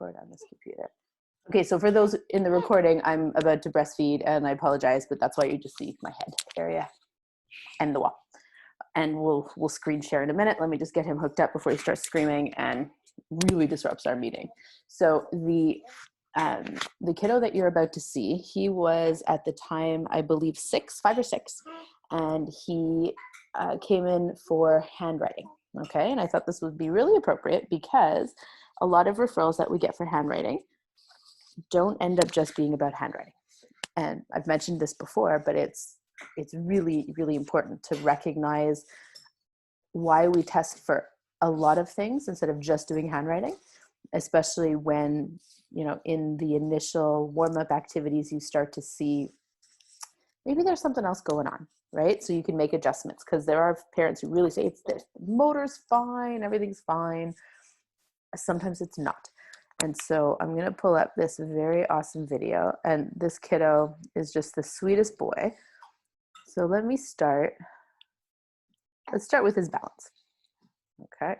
record on this computer. Okay, so for those in the recording, I'm about to breastfeed and I apologize, but that's why you just see my head area and the wall. And we'll screen share in a minute. Let me just get him hooked up before he starts screaming and really disrupts our meeting. So the kiddo that you're about to see, he was at the time, I believe 5 or 6, and he came in for handwriting. Okay, and I thought this would be really appropriate because a lot of referrals that we get for handwriting don't end up just being about handwriting. And I've mentioned this before, but it's really, really important to recognize why we test for a lot of things instead of just doing handwriting, especially when, you know, in the initial warm-up activities, you start to see maybe there's something else going on, right? So you can make adjustments, because there are parents who really say it's this, motor's fine, everything's fine. Sometimes it's not. And so I'm going to pull up this very awesome video, and this kiddo is just the sweetest boy. So let's start with his balance. Okay,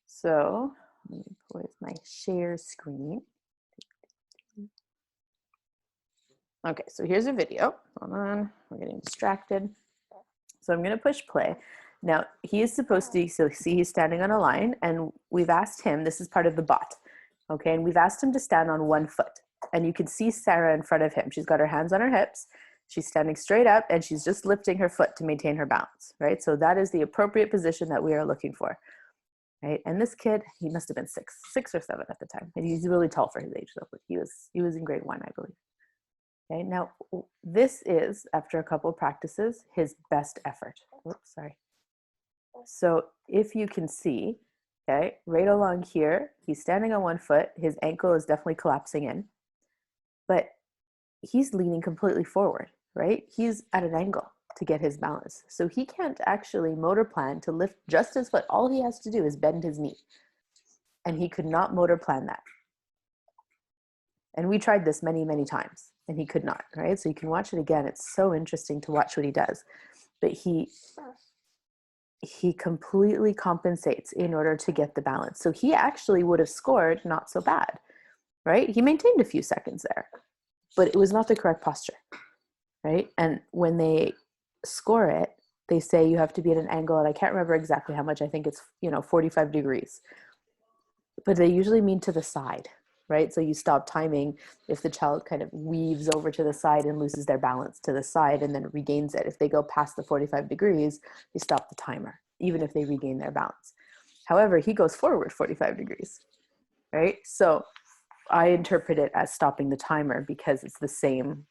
so let me pull up my share screen. Okay, so here's a video. Hold on, we're getting distracted. So I'm going to push play. Now he is supposed to, so see he's standing on a line, and we've asked him, this is part of the bot, okay, and we've asked him to stand on one foot. And you can see Sarah in front of him. She's got her hands on her hips. She's standing straight up, and she's just lifting her foot to maintain her balance, right? So that is the appropriate position that we are looking for, right? And this kid, he must have been 6 or 7 at the time. And he's really tall for his age, though. But he was in grade 1, I believe. Okay, now this is, after a couple of practices, his best effort. Oops, sorry. So if you can see, okay, right along here, he's standing on one foot. His ankle is definitely collapsing in, but he's leaning completely forward, right? He's at an angle to get his balance. So he can't actually motor plan to lift just his foot. All he has to do is bend his knee. And he could not motor plan that. And we tried this many, many times, and he could not, right? So you can watch it again. It's so interesting to watch what he does. But he completely compensates in order to get the balance. So he actually would have scored not so bad, right? He maintained a few seconds there, but it was not the correct posture, right? And when they score it, they say you have to be at an angle, and I can't remember exactly how much. I think it's, 45 degrees. But they usually mean to the side, right? So you stop timing if the child kind of weaves over to the side and loses their balance to the side and then regains it. If they go past the 45 degrees, you stop the timer, even if they regain their balance. However, he goes forward 45 degrees, right? So I interpret it as stopping the timer because it's the same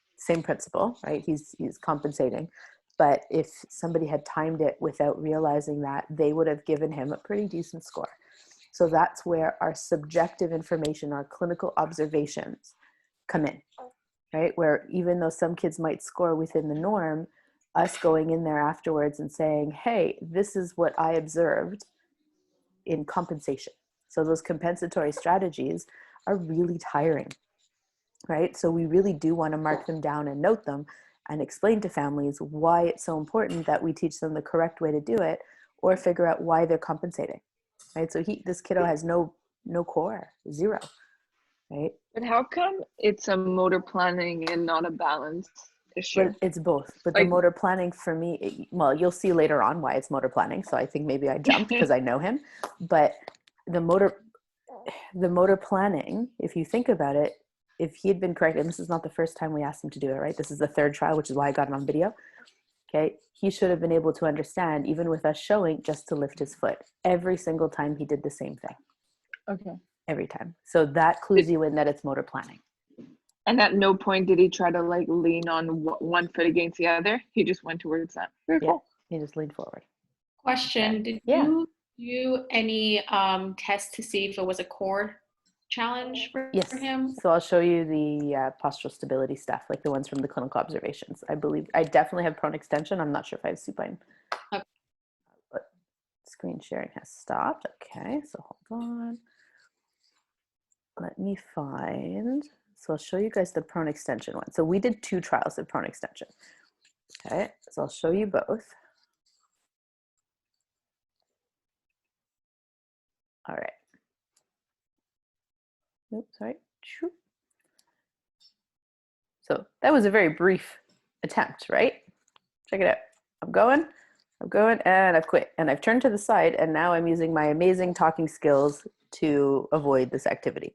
principle, right? He's compensating. But if somebody had timed it without realizing that, they would have given him a pretty decent score. So that's where our subjective information, our clinical observations come in, right? Where even though some kids might score within the norm, us going in there afterwards and saying, hey, this is what I observed in compensation. So those compensatory strategies are really tiring, right? So we really do want to mark them down and note them and explain to families why it's so important that we teach them the correct way to do it, or figure out why they're compensating. Right, so this kiddo has no core, 0, right? But how come it's a motor planning and not a balance issue? But it's both. But the motor planning for me, well, you'll see later on why it's motor planning. So I think maybe I jumped because I know him. But the motor planning, if you think about it, if he had been correct, and this is not the first time we asked him to do it, right? This is the 3rd trial, which is why I got it on video. Okay, he should have been able to understand, even with us showing, just to lift his foot. Every single time he did the same thing. Okay. Every time. So that clues you in that it's motor planning. And at no point did he try to like lean on one foot against the other? He just went towards that. Very cool. He just leaned forward. Question, did you do any tests to see if it was a core challenge for him? So I'll show you the postural stability stuff, like the ones from the clinical observations. I believe I definitely have prone extension. I'm not sure if I have supine. Okay. But screen sharing has stopped. Okay, so hold on. Let me find. So I'll show you guys the prone extension one. So we did 2 trials of prone extension. Okay, so I'll show you both. All right. Oops, sorry. So that was a very brief attempt, right? Check it out. I'm going, and I've quit. And I've turned to the side, and now I'm using my amazing talking skills to avoid this activity.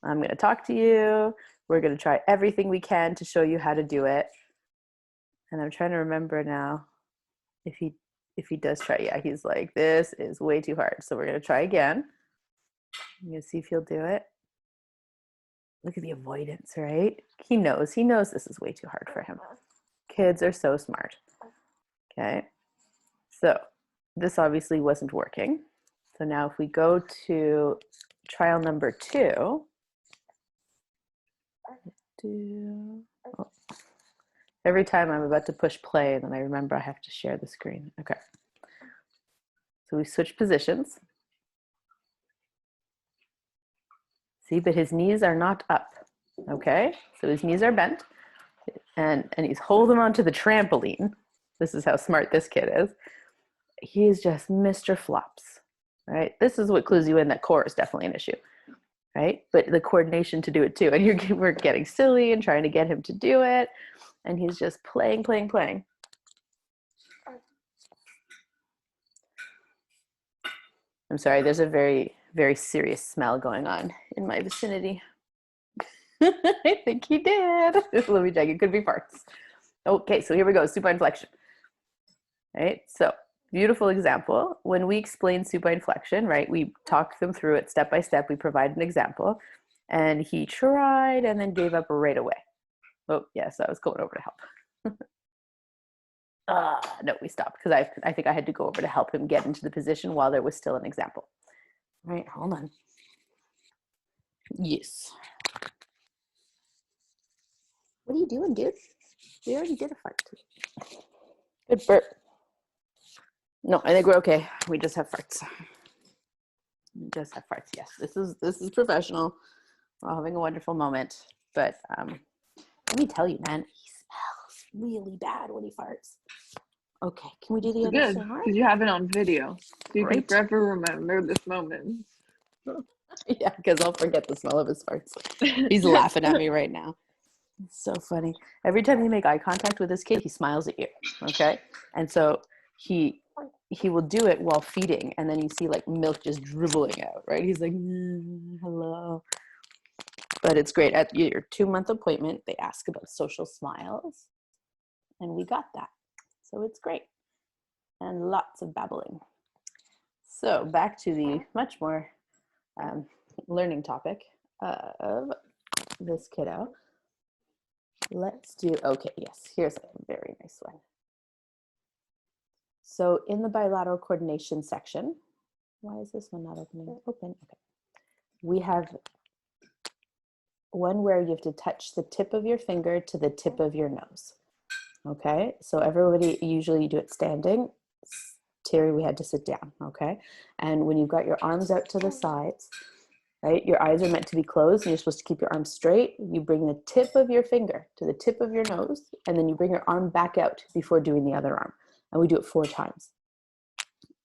I'm going to talk to you. We're going to try everything we can to show you how to do it. And I'm trying to remember now if he does try. Yeah, he's like, this is way too hard. So we're going to try again. I'm going to see if he'll do it. Look at the avoidance, right? He knows this is way too hard for him. Kids are so smart. Okay. So this obviously wasn't working. So now if we go to trial number 2, every time I'm about to push play, then I remember I have to share the screen. Okay. So we switch positions. See, but his knees are not up. Okay. So his knees are bent, and he's holding onto the trampoline. This is how smart this kid is. He's just Mr. Flops, right? This is what clues you in that core is definitely an issue, right? But the coordination to do it too. And we're getting silly and trying to get him to do it. And he's just playing. I'm sorry, there's a very, very serious smell going on in my vicinity. I think he did. Let me check, it could be farts. Okay, so here we go, supine flexion. Right, so beautiful example. When we explain supine flexion, right, we talk them through it step by step. We provide an example, and he tried and then gave up right away. Oh, yes, I was going over to help. No, we stopped because I think I had to go over to help him get into the position while there was still an example. All right, hold on. Yes. What are you doing, dude? We already did a fart. Good burp. No, I think we're okay. We just have farts. Yes, this is professional. We're all having a wonderful moment. But let me tell you, man, he smells really bad when he farts. Okay, can we do the other side? Because you have it on video. So you can forever remember this moment. Yeah, because I'll forget the smell of his farts. He's laughing at me right now. It's so funny. Every time you make eye contact with this kid, he smiles at you, okay? And so he will do it while feeding, and then you see like milk just dribbling out, right? He's like, hello. But it's great. At your 2-month appointment, they ask about social smiles, and we got that. So it's great. And lots of babbling. So back to the much more learning topic of this kiddo. Let's do, okay, yes, here's a very nice one. So in the bilateral coordination section, why is this one not opening? Open, okay. We have one where you have to touch the tip of your finger to the tip of your nose. Okay, so everybody, usually you do it standing. Terry, we had to sit down, okay? And when you've got your arms out to the sides, right, your eyes are meant to be closed and you're supposed to keep your arms straight. You bring the tip of your finger to the tip of your nose, and then you bring your arm back out before doing the other arm. And we do it 4 times.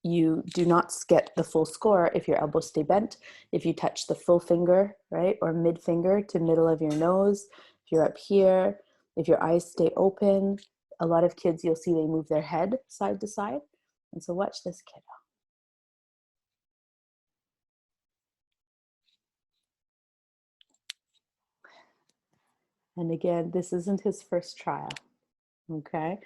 You do not get the full score if your elbows stay bent, if you touch the full finger, right, or mid finger to middle of your nose, if you're up here, if your eyes stay open. A lot of kids, you'll see they move their head side to side. And so watch this kiddo. And again, this isn't his first trial, okay?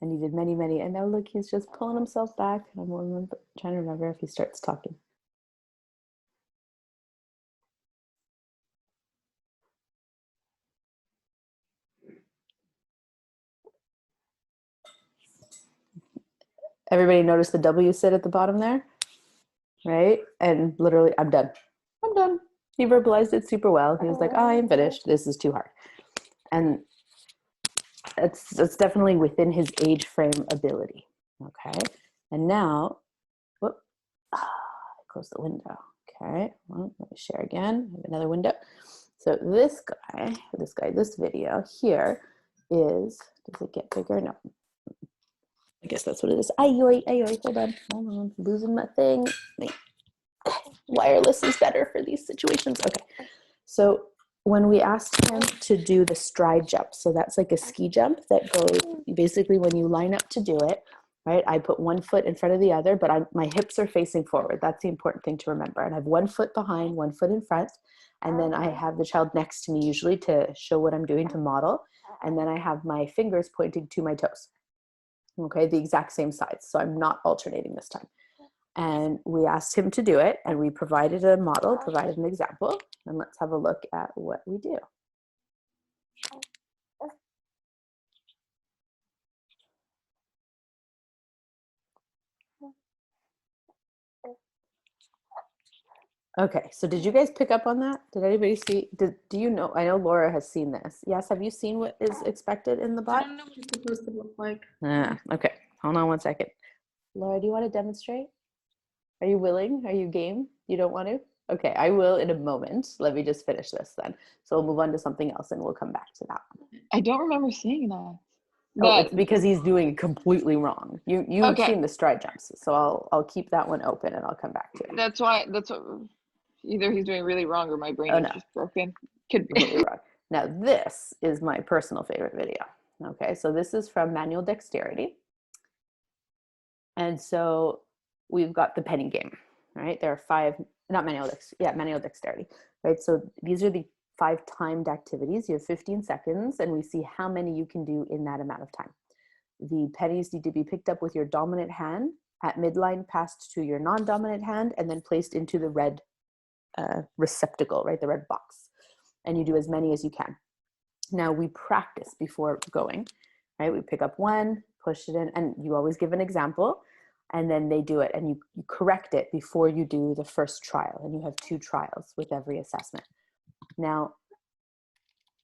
And he did many, many, and now look, he's just pulling himself back. And I'm trying to remember if he starts talking. Everybody notice the W sit at the bottom there, right? And literally, I'm done. I'm done. He verbalized it super well. He was like, oh, I'm finished. This is too hard. And it's definitely within his age frame ability, okay? And now, whoop, close the window, okay? Well, let me share again, I have another window. So this video here is, does it get bigger? No. I guess that's what it is. Ayoy, hold on, losing my thing. Wireless is better for these situations. Okay, So when we asked him to do the stride jump, so that's like a ski jump that goes basically when you line up to do it, right? I put one foot in front of the other, but my hips are facing forward. That's the important thing to remember. And I have one foot behind, one foot in front. And then I have the child next to me usually to show what I'm doing to model. And then I have my fingers pointing to my toes. Okay, the exact same sides. So I'm not alternating this time. And we asked him to do it, and we provided a model, provided an example, and let's have a look at what we do. Okay, so did you guys pick up on that? Did anybody see, do you know, I know Laura has seen this. Yes, have you seen what is expected in the I bot? don't know what it's supposed to look like. Okay, hold on one second. Laura, do you want to demonstrate? Are you willing? Are you game? You don't want to? Okay, I will in a moment. Let me just finish this then. So we'll move on to something else and we'll come back to that one. I don't remember seeing that. Oh, it's because he's doing it completely wrong. You've seen the stride jumps, so I'll keep that one open and I'll come back to it. That's what either he's doing really wrong or my brain is just broken. Could be. Completely wrong. Now this is my personal favorite video. Okay, so this is from Manual Dexterity. And so we've got the penny game, right? There are 5, not manual dexterity, right? So these are the 5 timed activities. You have 15 seconds and we see how many you can do in that amount of time. The pennies need to be picked up with your dominant hand at midline, passed to your non-dominant hand, and then placed into the red receptacle, right? The red box. And you do as many as you can. Now we practice before going, right? We pick up one, push it in, and you always give an example. And then they do it and you correct it before you do the first trial, and you have 2 trials with every assessment. Now,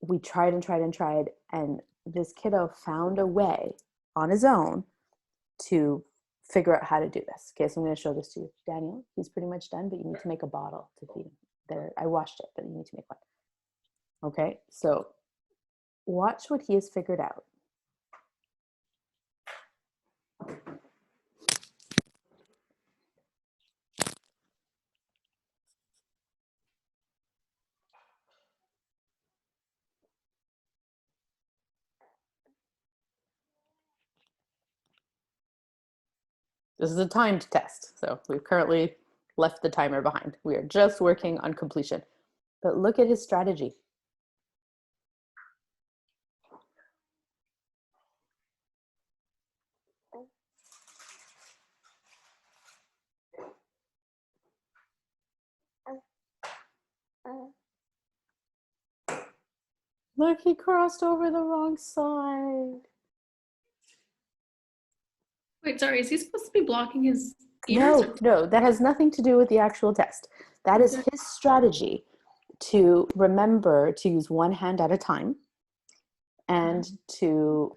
we tried and tried and tried, and this kiddo found a way on his own to figure out how to do this. Okay, so I'm going to show this to you. Daniel, he's pretty much done, but you need to make a bottle to feed him. There, I washed it, but you need to make one. Okay, so watch what he has figured out. This is a timed test, so we've currently left the timer behind. We are just working on completion. But look at his strategy. Look, he crossed over the wrong side. Wait, sorry, is he supposed to be blocking his ears? No, that has nothing to do with the actual test. That is his strategy to remember to use one hand at a time and to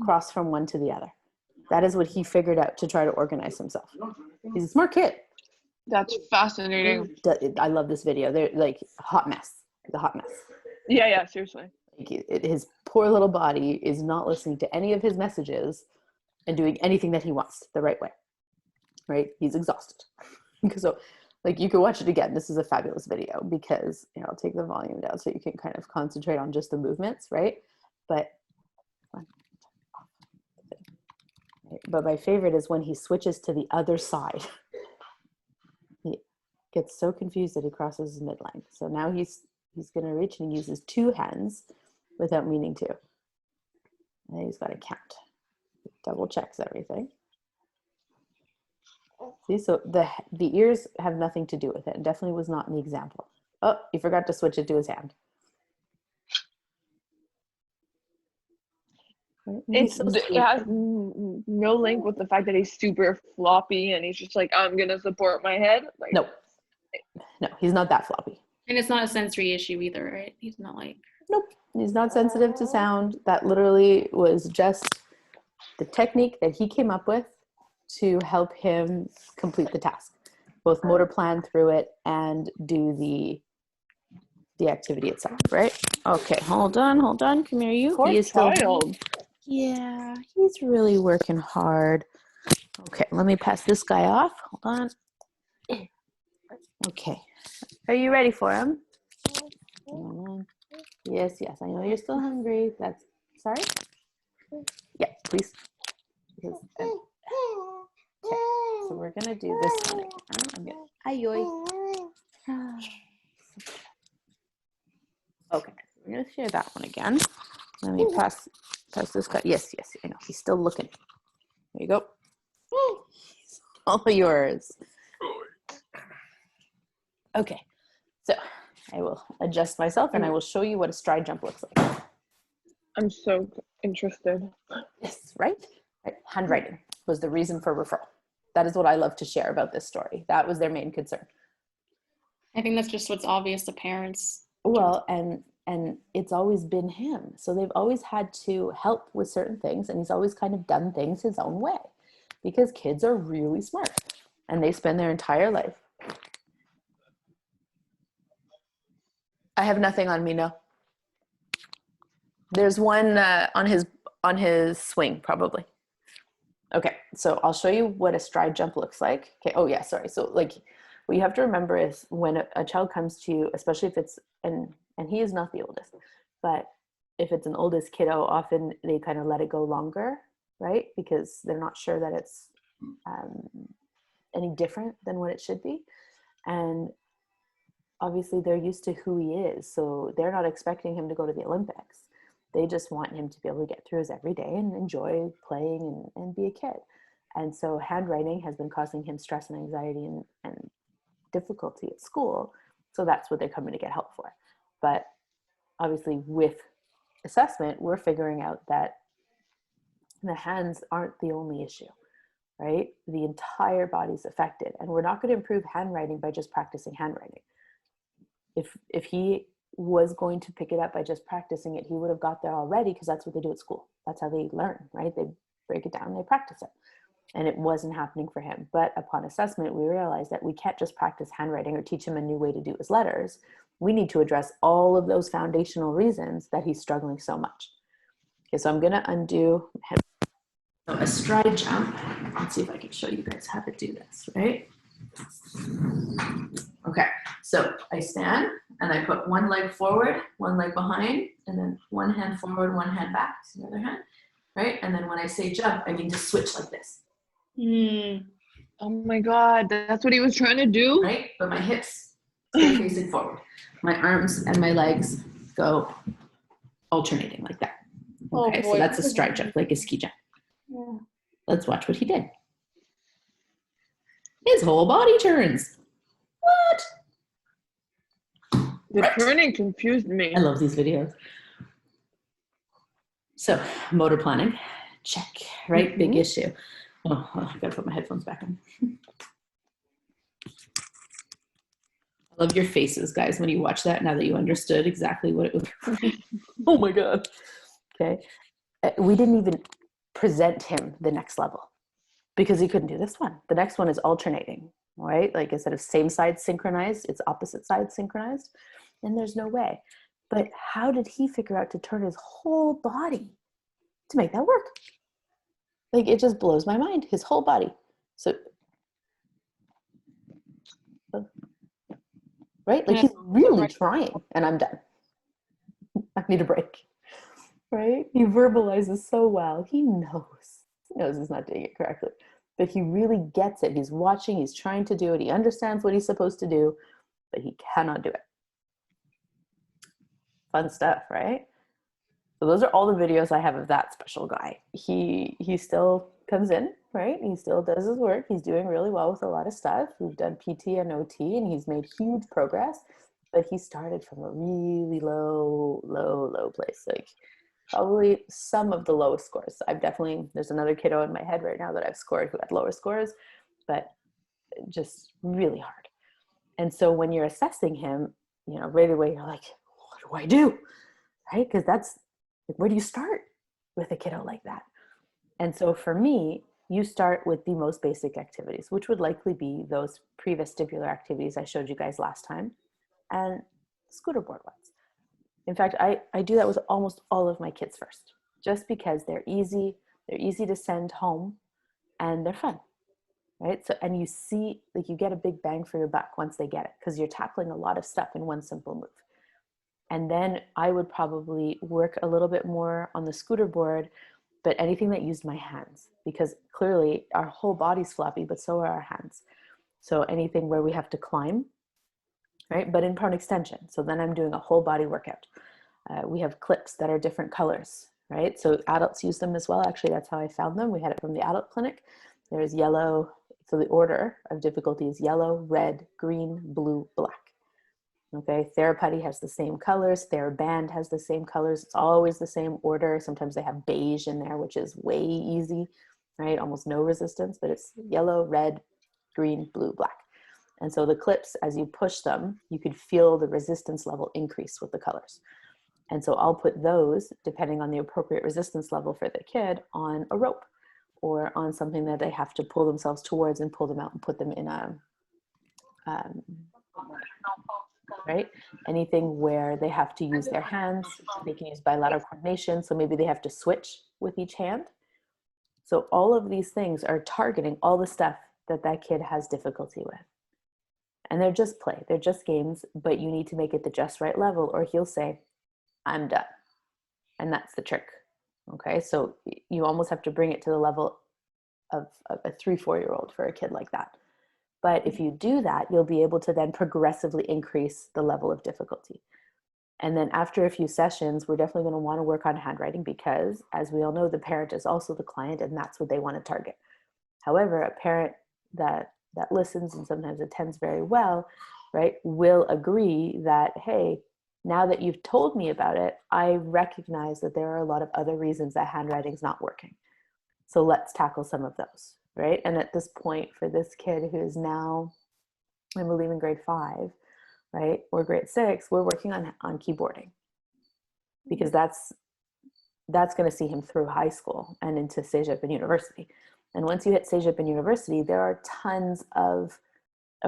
cross from one to the other. That is what he figured out to try to organize himself. He's a smart kid. That's fascinating. I love this video. They're like hot mess. The hot mess. Yeah, seriously. His poor little body is not listening to any of his messages and doing anything that he wants the right way, right? He's exhausted. So like you can watch it again. This is a fabulous video because, you know, I'll take the volume down so you can kind of concentrate on just the movements, right? But my favorite is when he switches to the other side. He gets so confused that he crosses his midline. So now he's going to reach and he uses 2 hands without meaning to. And he's got to count. Double checks everything. See, so the ears have nothing to do with it. It definitely was not in the example. Oh, he forgot to switch it to his hand. It has no link with the fact that he's super floppy and he's just like, I'm going to support my head. Like, No, he's not that floppy. And it's not a sensory issue either, right? He's not like... Nope, he's not sensitive to sound. That literally was just the technique that he came up with to help him complete the task. Both motor plan through it and do the activity itself, right? Okay, hold on, come here, you. Poor child. Yeah, he's really working hard. Okay, let me pass this guy off. Hold on. Okay, are you ready for him? Yes, yes, I know you're still hungry. That's, sorry? Yeah, please. Because, okay, so we're gonna do this one again. I'm gonna, okay, we're gonna share that one again. Let me pass this guy. Yes, yes, I know, he's still looking. There you go. All yours. Okay, so I will adjust myself and I will show you what a stride jump looks like. I'm so interested. Yes, right? Handwriting was the reason for referral. That is what I love to share about this story. That was their main concern. I think that's just what's obvious to parents. Well, and it's always been him. So they've always had to help with certain things, and he's always kind of done things his own way because kids are really smart and they spend their entire life. I have nothing on me, no. There's one on his swing, probably. Okay, so I'll show you what a stride jump looks like. Okay, oh yeah, sorry. So like what you have to remember is when a child comes to you, especially if it's, and he is not the oldest, but if it's an oldest kiddo, often they kind of let it go longer, right? Because they're not sure that it's any different than what it should be. And obviously they're used to who he is. So they're not expecting him to go to the Olympics. They just want him to be able to get through his everyday and enjoy playing and be a kid. And so handwriting has been causing him stress and anxiety and difficulty at school. So that's what they're coming to get help for. But obviously with assessment, we're figuring out that the hands aren't the only issue, right? The entire body's affected. And we're not going to improve handwriting by just practicing handwriting. If he was going to pick it up by just practicing it, he would have got there already, because that's what they do at school. That's how they learn, right? They break it down, they practice it. And it wasn't happening for him. But upon assessment, we realized that we can't just practice handwriting or teach him a new way to do his letters. We need to address all of those foundational reasons that he's struggling so much. Okay, so I'm gonna undo a stride jump. Let's see if I can show you guys how to do this, right? Okay, so I stand and I put one leg forward, one leg behind, and then one hand forward, one hand back to the other hand, right? And then when I say jump, I mean to switch like this. Oh my God, that's what he was trying to do? Right, but my hips stay facing forward. My arms and my legs go alternating like that. Okay, so that's a stride jump, like a ski jump. Yeah. Let's watch what he did. His whole body turns. What? The turning confused me. I love these videos. So, motor planning, check, right? Mm-hmm. Big issue. Oh, I gotta put my headphones back on. I love your faces, guys, when you watch that, now that you understood exactly what it was. Oh my God. Okay. We didn't even present him the next level because he couldn't do this one. The next one is alternating, right? Like instead of same side synchronized, it's opposite side synchronized. And there's no way. But how did he figure out to turn his whole body to make that work? Like, it just blows my mind, his whole body. So, right? Like, he's really trying, and I'm done. I need a break, right? He verbalizes so well. He knows he's not doing it correctly, but he really gets it. He's watching, he's trying to do it. He understands what he's supposed to do, but he cannot do it. Fun stuff, right? So those are all the videos I have of that special guy. He still comes in, right? He still does his work. He's doing really well with a lot of stuff. We've done PT and OT, and he's made huge progress. But he started from a really low place. Like probably some of the lowest scores. There's another kiddo in my head right now that I've scored who had lower scores, but just really hard. And so when you're assessing him, right away you're like, what do I do? Right? Because that's, like, where do you start with a kiddo like that? And so for me, you start with the most basic activities, which would likely be those pre-vestibular activities I showed you guys last time, and scooter board ones. In fact, I do that with almost all of my kids first, just because they're easy to send home, and they're fun, right? So, and you see, like, you get a big bang for your buck once they get it, because you're tackling a lot of stuff in one simple move. And then I would probably work a little bit more on the scooter board, but anything that used my hands, because clearly our whole body's floppy, but so are our hands. So anything where we have to climb, right? But in prone extension. So then I'm doing a whole body workout. We have clips that are different colors, right? So adults use them as well. Actually, that's how I found them. We had it from the adult clinic. There's yellow. So the order of difficulty is yellow, red, green, blue, black. Okay, Theraputty has the same colors. TheraBand has the same colors. It's always the same order. Sometimes they have beige in there, which is way easy, right? Almost no resistance, but it's yellow, red, green, blue, black. And so the clips, as you push them, you could feel the resistance level increase with the colors. And so I'll put those, depending on the appropriate resistance level for the kid, on a rope or on something that they have to pull themselves towards and pull them out and put them in a, right? Anything where they have to use their hands, they can use bilateral coordination. So maybe they have to switch with each hand. So all of these things are targeting all the stuff that that kid has difficulty with. And they're just play, they're just games, but you need to make it the just right level or he'll say, I'm done. And that's the trick. Okay, so you almost have to bring it to the level of a 3-4-year-old for a kid like that. But if you do that, you'll be able to then progressively increase the level of difficulty. And then after a few sessions, we're definitely going to want to work on handwriting because, as we all know, the parent is also the client and that's what they want to target. However, a parent that listens and sometimes attends very well, right, will agree that, hey, now that you've told me about it, I recognize that there are a lot of other reasons that handwriting is not working. So let's tackle some of those, right? And at this point, for this kid who is now, I believe, in grade 5, right, or grade 6, we're working on keyboarding because that's going to see him through high school and into CEGEP and university. And once you hit CEGEP and university, there are tons of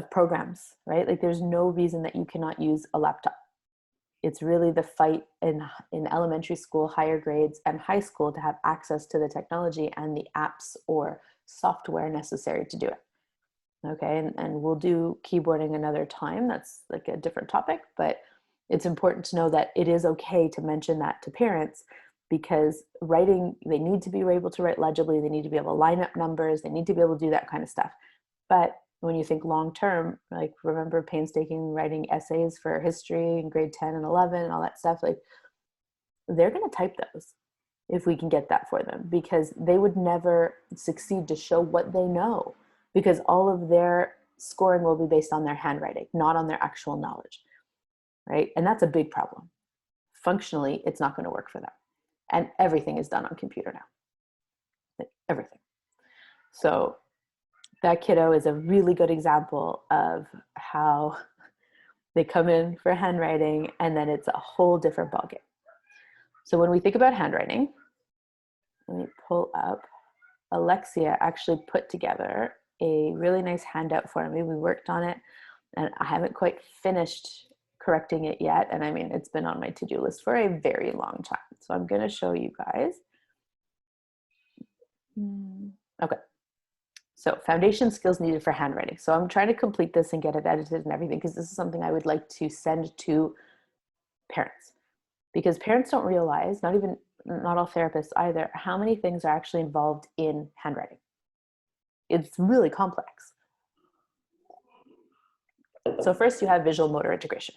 programs, right? Like there's no reason that you cannot use a laptop. It's really the fight in elementary school, higher grades, and high school to have access to the technology and the apps or software necessary to do it. Okay, and we'll do keyboarding another time. That's like a different topic, but it's important to know that it is okay to mention that to parents because writing, they need to be able to write legibly, they need to be able to line up numbers, they need to be able to do that kind of stuff. But when you think long-term, like remember painstaking writing essays for history in grade 10 and 11 and all that stuff, like they're going to type those if we can get that for them because they would never succeed to show what they know because all of their scoring will be based on their handwriting, not on their actual knowledge, right? And that's a big problem. Functionally, it's not going to work for them. And everything is done on computer now, like everything. So that kiddo is a really good example of how they come in for handwriting and then it's a whole different ballgame. So when we think about handwriting, let me pull up, Alexia actually put together a really nice handout for me. We worked on it and I haven't quite finished correcting it yet. And I mean, it's been on my to-do list for a very long time. So I'm going to show you guys. Okay. So foundation skills needed for handwriting. So I'm trying to complete this and get it edited and everything because this is something I would like to send to parents because parents don't realize, not all therapists either, how many things are actually involved in handwriting. It's really complex. So first you have visual motor integration.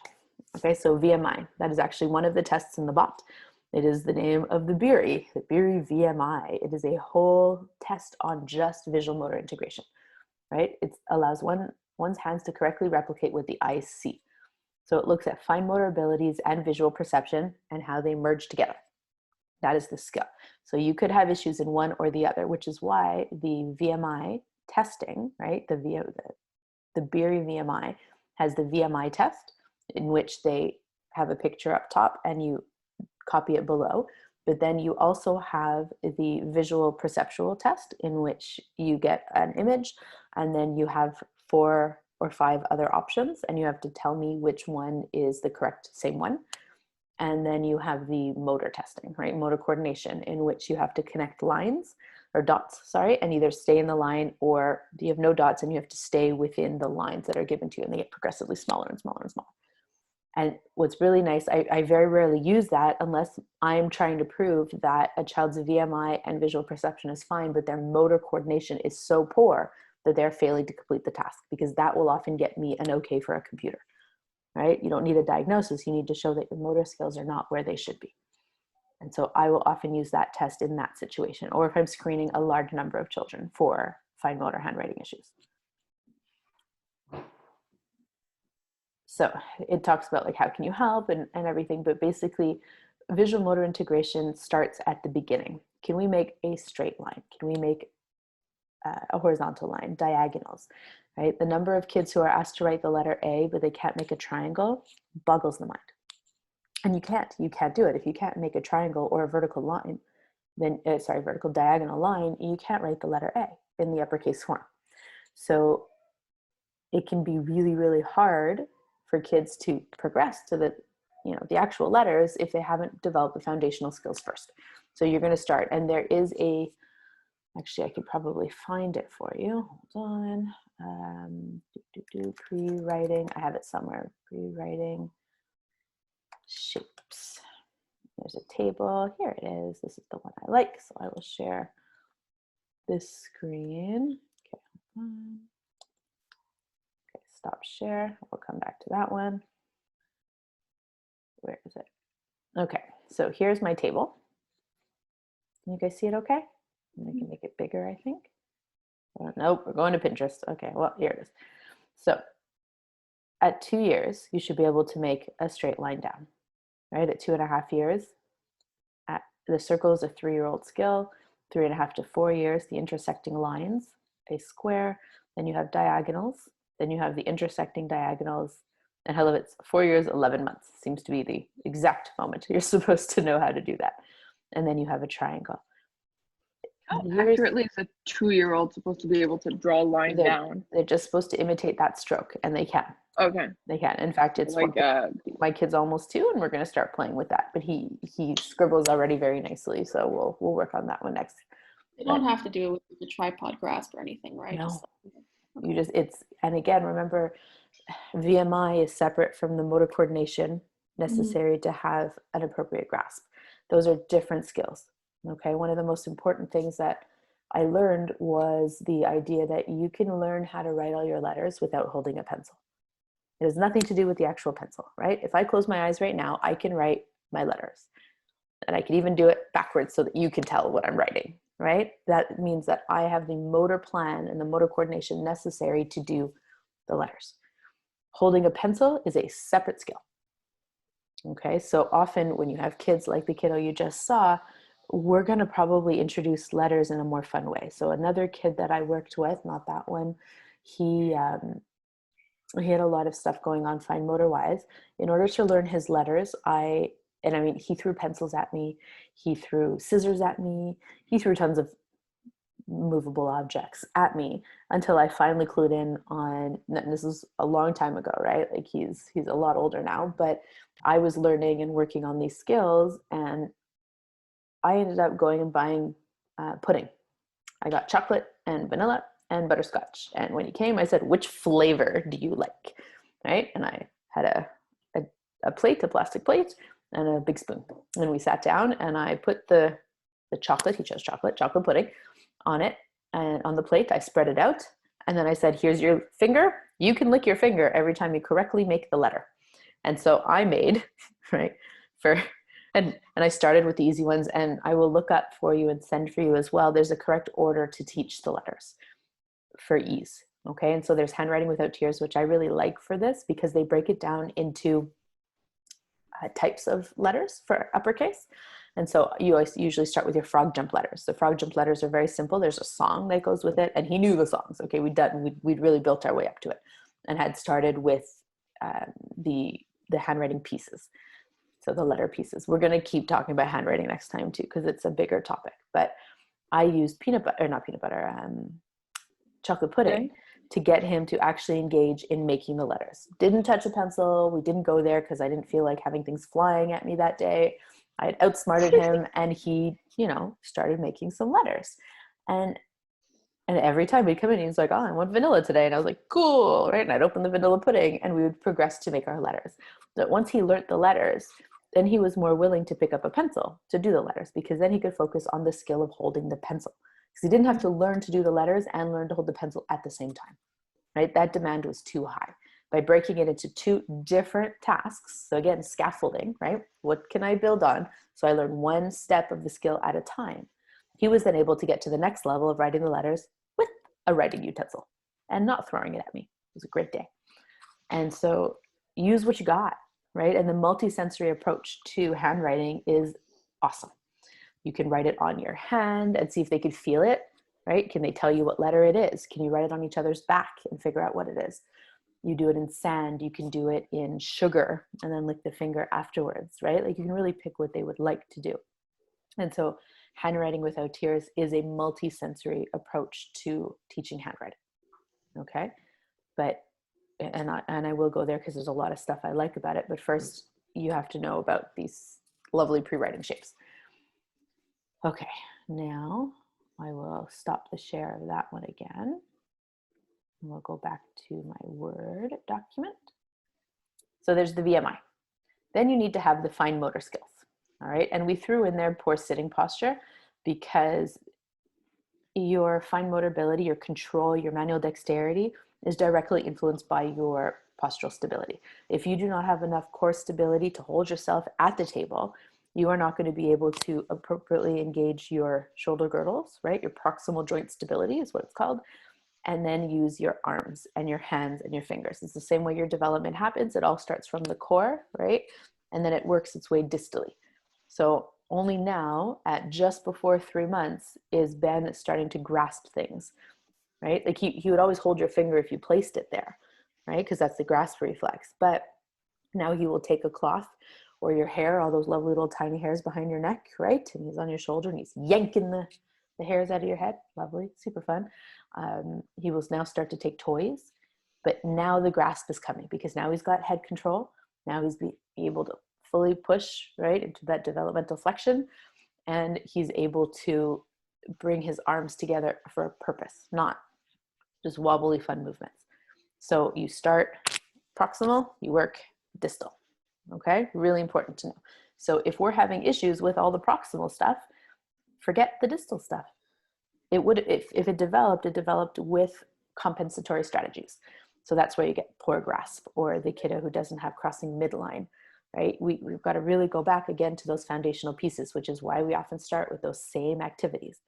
Okay, so VMI, that is actually one of the tests in the BOT. It is the name of the BEERI VMI. It is a whole test on just visual motor integration, right? It allows one's hands to correctly replicate what the eyes see. So it looks at fine motor abilities and visual perception and how they merge together. That is the skill. So you could have issues in one or the other, which is why the VMI testing, right? The BEERI VMI has the VMI test in which they have a picture up top and you copy it below. But then you also have the visual perceptual test in which you get an image and then you have 4 or 5 other options and you have to tell me which one is the correct same one. And then you have the motor testing, right? Motor coordination, in which you have to connect lines or dots, sorry, and either stay in the line or you have no dots and you have to stay within the lines that are given to you and they get progressively smaller and smaller and smaller. And what's really nice, I very rarely use that unless I'm trying to prove that a child's VMI and visual perception is fine, but their motor coordination is so poor that they're failing to complete the task, because that will often get me an okay for a computer, right? You don't need a diagnosis. You need to show that your motor skills are not where they should be. And so I will often use that test in that situation, or if I'm screening a large number of children for fine motor handwriting issues. So it talks about like, how can you help and everything, but basically visual motor integration starts at the beginning. Can we make a straight line? Can we make a horizontal line, diagonals, right? The number of kids who are asked to write the letter A, but they can't make a triangle boggles the mind. And you can't do it. If you can't make a triangle or a vertical line, then, vertical diagonal line, you can't write the letter A in the uppercase form. So it can be really, really hard for kids to progress to the actual letters if they haven't developed the foundational skills first. So you're going to start, and there is actually I could probably find it for you. Hold on. Pre-writing. I have it somewhere. Pre-writing shapes. There's a table. Here it is. This is the one I like. So I will share this screen. Okay, hold on. Okay, stop share. We'll come back to that one. Where is it? Okay, so here's my table. Can you guys see it okay? I can make it bigger, I think. Nope, we're going to Pinterest. Okay, well, here it is. So at 2 years, you should be able to make a straight line down, right? At 2.5 years, the circle is a 3-year-old skill. 3.5 to 4 years, the intersecting lines, a square. Then you have diagonals. Then you have the intersecting diagonals. And I love it, 4 years, 11 months seems to be the exact moment you're supposed to know how to do that. And then you have a triangle. How accurately is a 2-year-old supposed to be able to draw a line down? They're just supposed to imitate that stroke, and they can. Okay. They can. In fact, it's like my kid's almost 2, and we're going to start playing with that. But he scribbles already very nicely, so we'll work on that one next. You don't have to do it with the tripod grasp or anything, right? No. And again, remember, VMI is separate from the motor coordination necessary to have an appropriate grasp. Those are different skills. Okay, one of the most important things that I learned was the idea that you can learn how to write all your letters without holding a pencil. It has nothing to do with the actual pencil, right? If I close my eyes right now, I can write my letters. And I can even do it backwards so that you can tell what I'm writing, right? That means that I have the motor plan and the motor coordination necessary to do the letters. Holding a pencil is a separate skill. Okay, so often when you have kids like the kiddo you just saw, we're going to probably introduce letters in a more fun way. So another kid that I worked with, not that one, he had a lot of stuff going on fine motor wise. In order to learn his letters, he threw pencils at me, he threw scissors at me, he threw tons of movable objects at me until I finally clued in on, and this is a long time ago, right? Like he's a lot older now, but I was learning and working on these skills, and I ended up going and buying pudding. I got chocolate and vanilla and butterscotch. And when he came, I said, which flavor do you like? Right? And I had a plate, a plastic plate, and a big spoon. And we sat down, and I put the chocolate, he chose chocolate pudding, on it, and on the plate. I spread it out. And then I said, here's your finger. You can lick your finger every time you correctly make the letter. And so I made, right, and I started with the easy ones, and I will look up for you and send for you as well. There's a correct order to teach the letters for ease. Okay. And so there's handwriting without tears, which I really like for this because they break it down into types of letters for uppercase. And so you always usually start with your frog jump letters. The frog jump letters are very simple. There's a song that goes with it, and he knew the songs. Okay. We'd really built our way up to it and had started with the handwriting pieces. So the letter pieces. We're going to keep talking about handwriting next time too, because it's a bigger topic. But I used chocolate pudding to get him to actually engage in making the letters. Didn't touch a pencil. We didn't go there because I didn't feel like having things flying at me that day. I had outsmarted him, and he, started making some letters. And And every time he'd come in, he was like, oh, I want vanilla today. And I was like, cool, right? And I'd open the vanilla pudding and we would progress to make our letters. But once he learned the letters, then he was more willing to pick up a pencil to do the letters, because then he could focus on the skill of holding the pencil. Because he didn't have to learn to do the letters and learn to hold the pencil at the same time, right? That demand was too high. By breaking it into two different tasks, so again, scaffolding, right? What can I build on? So I learn one step of the skill at a time. He was then able to get to the next level of writing the letters with a writing utensil and not throwing it at me. It was a great day. And so use what you got, right? And the multisensory approach to handwriting is awesome. You can write it on your hand and see if they could feel it, right? Can they tell you what letter it is? Can you write it on each other's back and figure out what it is? You do it in sand, you can do it in sugar and then lick the finger afterwards, right? Like you can really pick what they would like to do. And so handwriting without tears is a multisensory approach to teaching handwriting, okay? But, and I will go there because there's a lot of stuff I like about it, but first you have to know about these lovely pre-writing shapes. Okay, now I will stop the share of that one again. And we'll go back to my Word document. So there's the VMI. Then you need to have the fine motor skills, all right? And we threw in there poor sitting posture because your fine motor ability, your control, your manual dexterity is directly influenced by your postural stability. If you do not have enough core stability to hold yourself at the table, you are not going to be able to appropriately engage your shoulder girdles, right? Your proximal joint stability is what it's called. And then use your arms and your hands and your fingers. It's the same way your development happens. It all starts from the core, right? And then it works its way distally. So only now, at just before 3 months, is Ben starting to grasp things, right? Like he would always hold your finger if you placed it there, right? Because that's the grasp reflex. But now he will take a cloth or your hair, all those lovely little tiny hairs behind your neck, right? And he's on your shoulder and he's yanking the hairs out of your head. Lovely, super fun. He will now start to take toys, but now the grasp is coming because now he's got head control. Now he's able to fully push right into that developmental flexion, and he's able to bring his arms together for a purpose, not just wobbly fun movements. So you start proximal, you work distal. Okay, really important to know. So if we're having issues with all the proximal stuff, forget the distal stuff. It would, if it developed with compensatory strategies. So that's where you get poor grasp or the kiddo who doesn't have crossing midline, right? We've got to really go back again to those foundational pieces, which is why we often start with those same activities.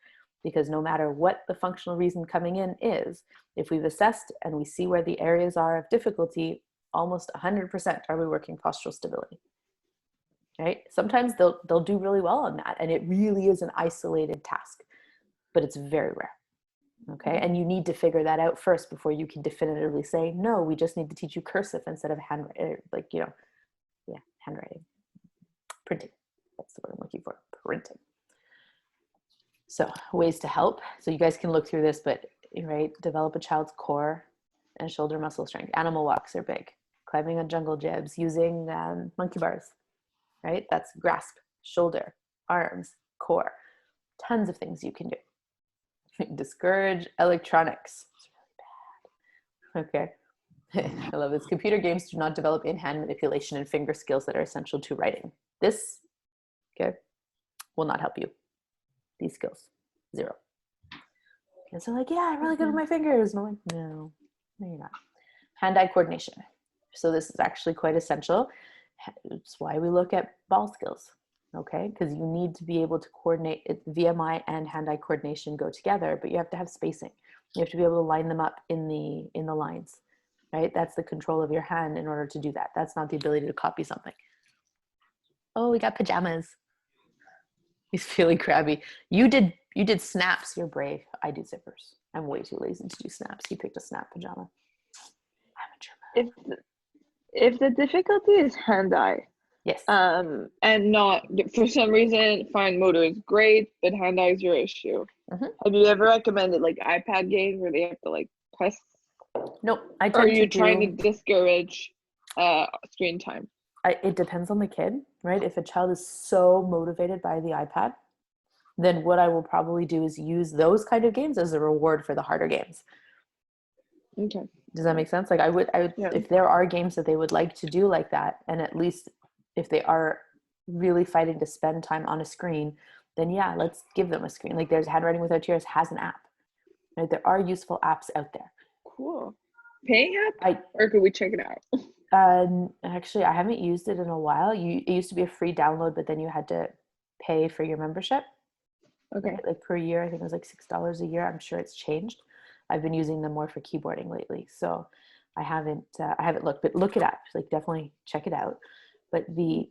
Because no matter what the functional reason coming in is, if we've assessed and we see where the areas are of difficulty, almost 100% are we working postural stability, right? Sometimes they'll do really well on that, and it really is an isolated task, but it's very rare, okay? And you need to figure that out first before you can definitively say, no, we just need to teach you cursive instead of handwriting, handwriting, printing. That's the word I'm looking for, printing. So ways to help. So you guys can look through this, but right, develop a child's core and shoulder muscle strength. Animal walks are big. Climbing on jungle gyms, using monkey bars, right? That's grasp, shoulder, arms, core. Tons of things you can do. Discourage electronics. It's really bad. Okay. I love this. Computer games do not develop in-hand manipulation and finger skills that are essential to writing. This, okay, will not help you. These skills, 0. And so like, yeah, I'm really good with my fingers. And I'm like, no, you're not. Hand-eye coordination. So this is actually quite essential. It's why we look at ball skills, okay? Because you need to be able to coordinate it. VMI and hand-eye coordination go together, but you have to have spacing. You have to be able to line them up in the lines, right? That's the control of your hand in order to do that. That's not the ability to copy something. Oh, we got pajamas. He's feeling crabby. You did snaps. You're brave. I do zippers. I'm way too lazy to do snaps. He picked a snap pajama. If the difficulty is hand-eye, yes, and not for some reason fine motor is great, but hand-eye is your issue. Mm-hmm. Have you ever recommended like iPad games where they have to like press? No, I tend or are you trying to discourage screen time? It depends on the kid, right? If a child is so motivated by the iPad, then what I will probably do is use those kind of games as a reward for the harder games. Okay. Does that make sense? Like I would Yeah. if there are games that they would like to do like that, and at least if they are really fighting to spend time on a screen, then yeah, let's give them a screen. Like there's Handwriting Without Tears has an app. Right? There are useful apps out there. Cool. Paying app? Or could we check it out? Actually, I haven't used it in a while. It used to be a free download, but then you had to pay for your membership. Okay. Right? Like per year, I think it was like $6 a year. I'm sure it's changed. I've been using them more for keyboarding lately, so I haven't looked, but look it up. Like definitely check it out. But the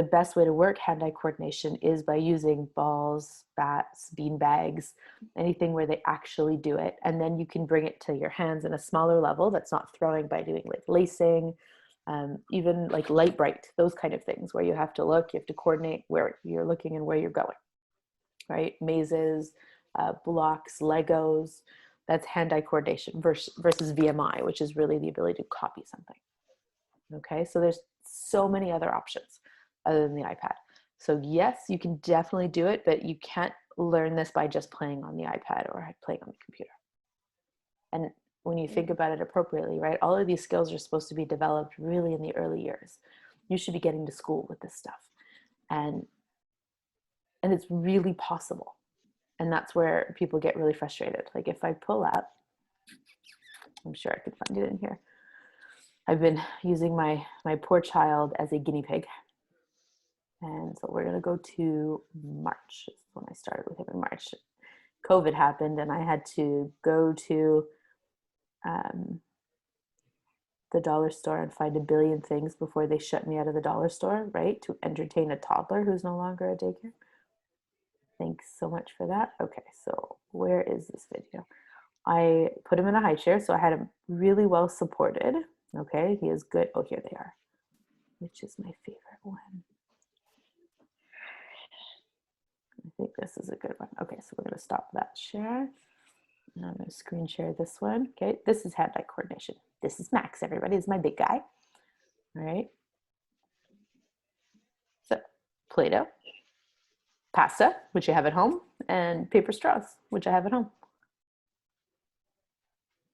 best way to work hand-eye coordination is by using balls, bats, bean bags, anything where they actually do it. And then you can bring it to your hands in a smaller level that's not throwing, by doing like lacing, even like light bright, those kind of things where you have to look, you have to coordinate where you're looking and where you're going, right? Mazes, blocks, Legos, that's hand-eye coordination versus VMI, which is really the ability to copy something. Okay, so there's so many other options other than the iPad. So yes, you can definitely do it, but you can't learn this by just playing on the iPad or playing on the computer. And when you think about it appropriately, right, all of these skills are supposed to be developed really in the early years. You should be getting to school with this stuff. And it's really possible. And that's where people get really frustrated. Like if I pull up, I'm sure I could find it in here. I've been using my poor child as a guinea pig. And so we're going to go to March. This is when I started with him in March. COVID happened and I had to go to the dollar store and find a billion things before they shut me out of the dollar store, right? To entertain a toddler who's no longer at daycare. Thanks so much for that. Okay, so where is this video? I put him in a high chair, so I had him really well supported. Okay, he is good. Oh, here they are. Which is my favorite one? I think this is a good one. Okay, so we're going to stop that share. And I'm going to screen share this one. Okay, this is hand-eye coordination. This is Max, everybody. This is my big guy. All right. So, Play-Doh, pasta, which you have at home, and paper straws, which I have at home.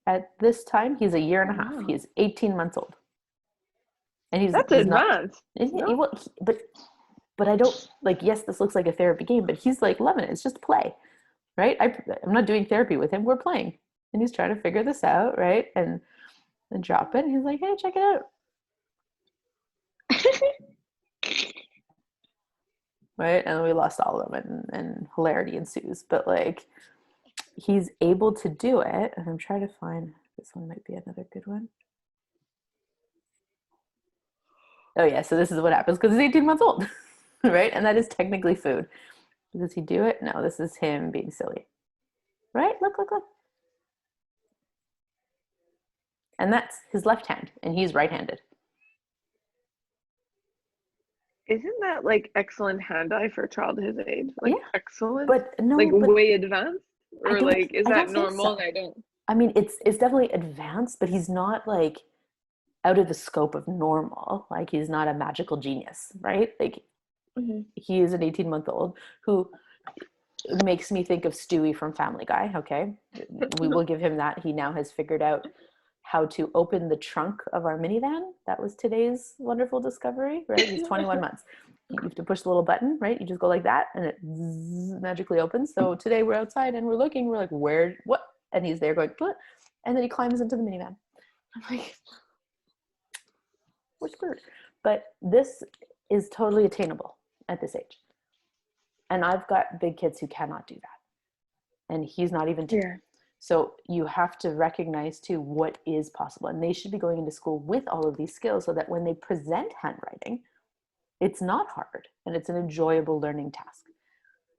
At this time, he's a year and a half. Wow. He's 18 months old. And That's advanced. But I don't, like, yes, this looks like a therapy game, but he's like loving it. It's just play, right? I'm not doing therapy with him. We're playing. And he's trying to figure this out, right? And drop it. And he's like, hey, check it out. Right? And we lost all of them and hilarity ensues. But like, he's able to do it. And I'm trying to find, this one might be another good one. Oh yeah, so this is what happens because he's 18 months old, right? And that is technically food. Does he do it? No, this is him being silly. Right? Look. And that's his left hand, and he's right-handed. Isn't that like excellent hand-eye for a child his age? Like yeah. Excellent? But no, like way advanced? Or like, is that normal? So. I don't. I mean, it's definitely advanced, but he's not like out of the scope of normal. Like he's not a magical genius, right? Like he is an 18-month-old who makes me think of Stewie from Family Guy. Okay, we will give him that. He now has figured out how to open the trunk of our minivan. That was today's wonderful discovery, right? He's 21 months. You have to push the little button, right? You just go like that and it magically opens. So today we're outside and we're looking, we're like, where, what? And he's there going, what? And then he climbs into the minivan. I'm like, we're screwed. But this is totally attainable at this age. And I've got big kids who cannot do that. And he's not even 2. Yeah. So you have to recognize too what is possible. And they should be going into school with all of these skills so that when they present handwriting, it's not hard and it's an enjoyable learning task,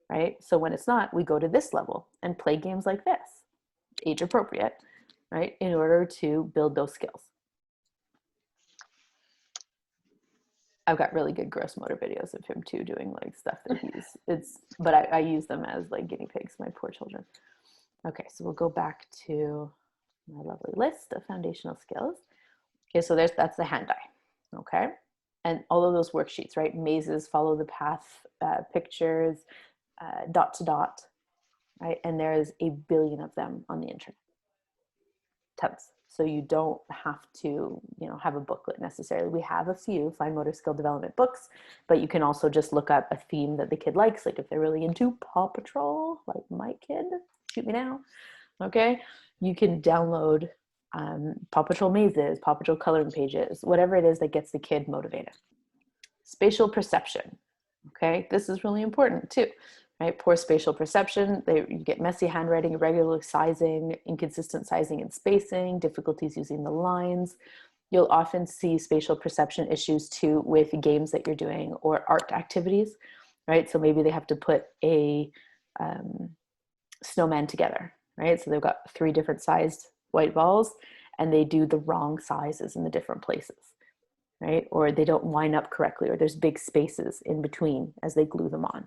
right? So when it's not, we go to this level and play games like this, age appropriate, right? In order to build those skills. I've got really good gross motor videos of him too, doing like stuff that but I use them as like guinea pigs, my poor children. Okay, so we'll go back to my lovely list of foundational skills. Okay, so that's the hand-eye, okay? And all of those worksheets, right? Mazes, follow the path, pictures, dot to dot, right? And there's a billion of them on the internet, tons. So you don't have to, have a booklet necessarily. We have a few fine motor skill development books, but you can also just look up a theme that the kid likes. Like if they're really into Paw Patrol, like my kid, shoot me now, okay? You can download Paw Patrol mazes, Paw Patrol coloring pages, whatever it is that gets the kid motivated. Spatial perception, okay? This is really important too. Right? Poor spatial perception, you get messy handwriting, irregular sizing, inconsistent sizing and spacing, difficulties using the lines. You'll often see spatial perception issues too with games that you're doing or art activities, right? So maybe they have to put a snowman together, right? So they've got 3 different sized white balls and they do the wrong sizes in the different places, right? Or they don't line up correctly, or there's big spaces in between as they glue them on.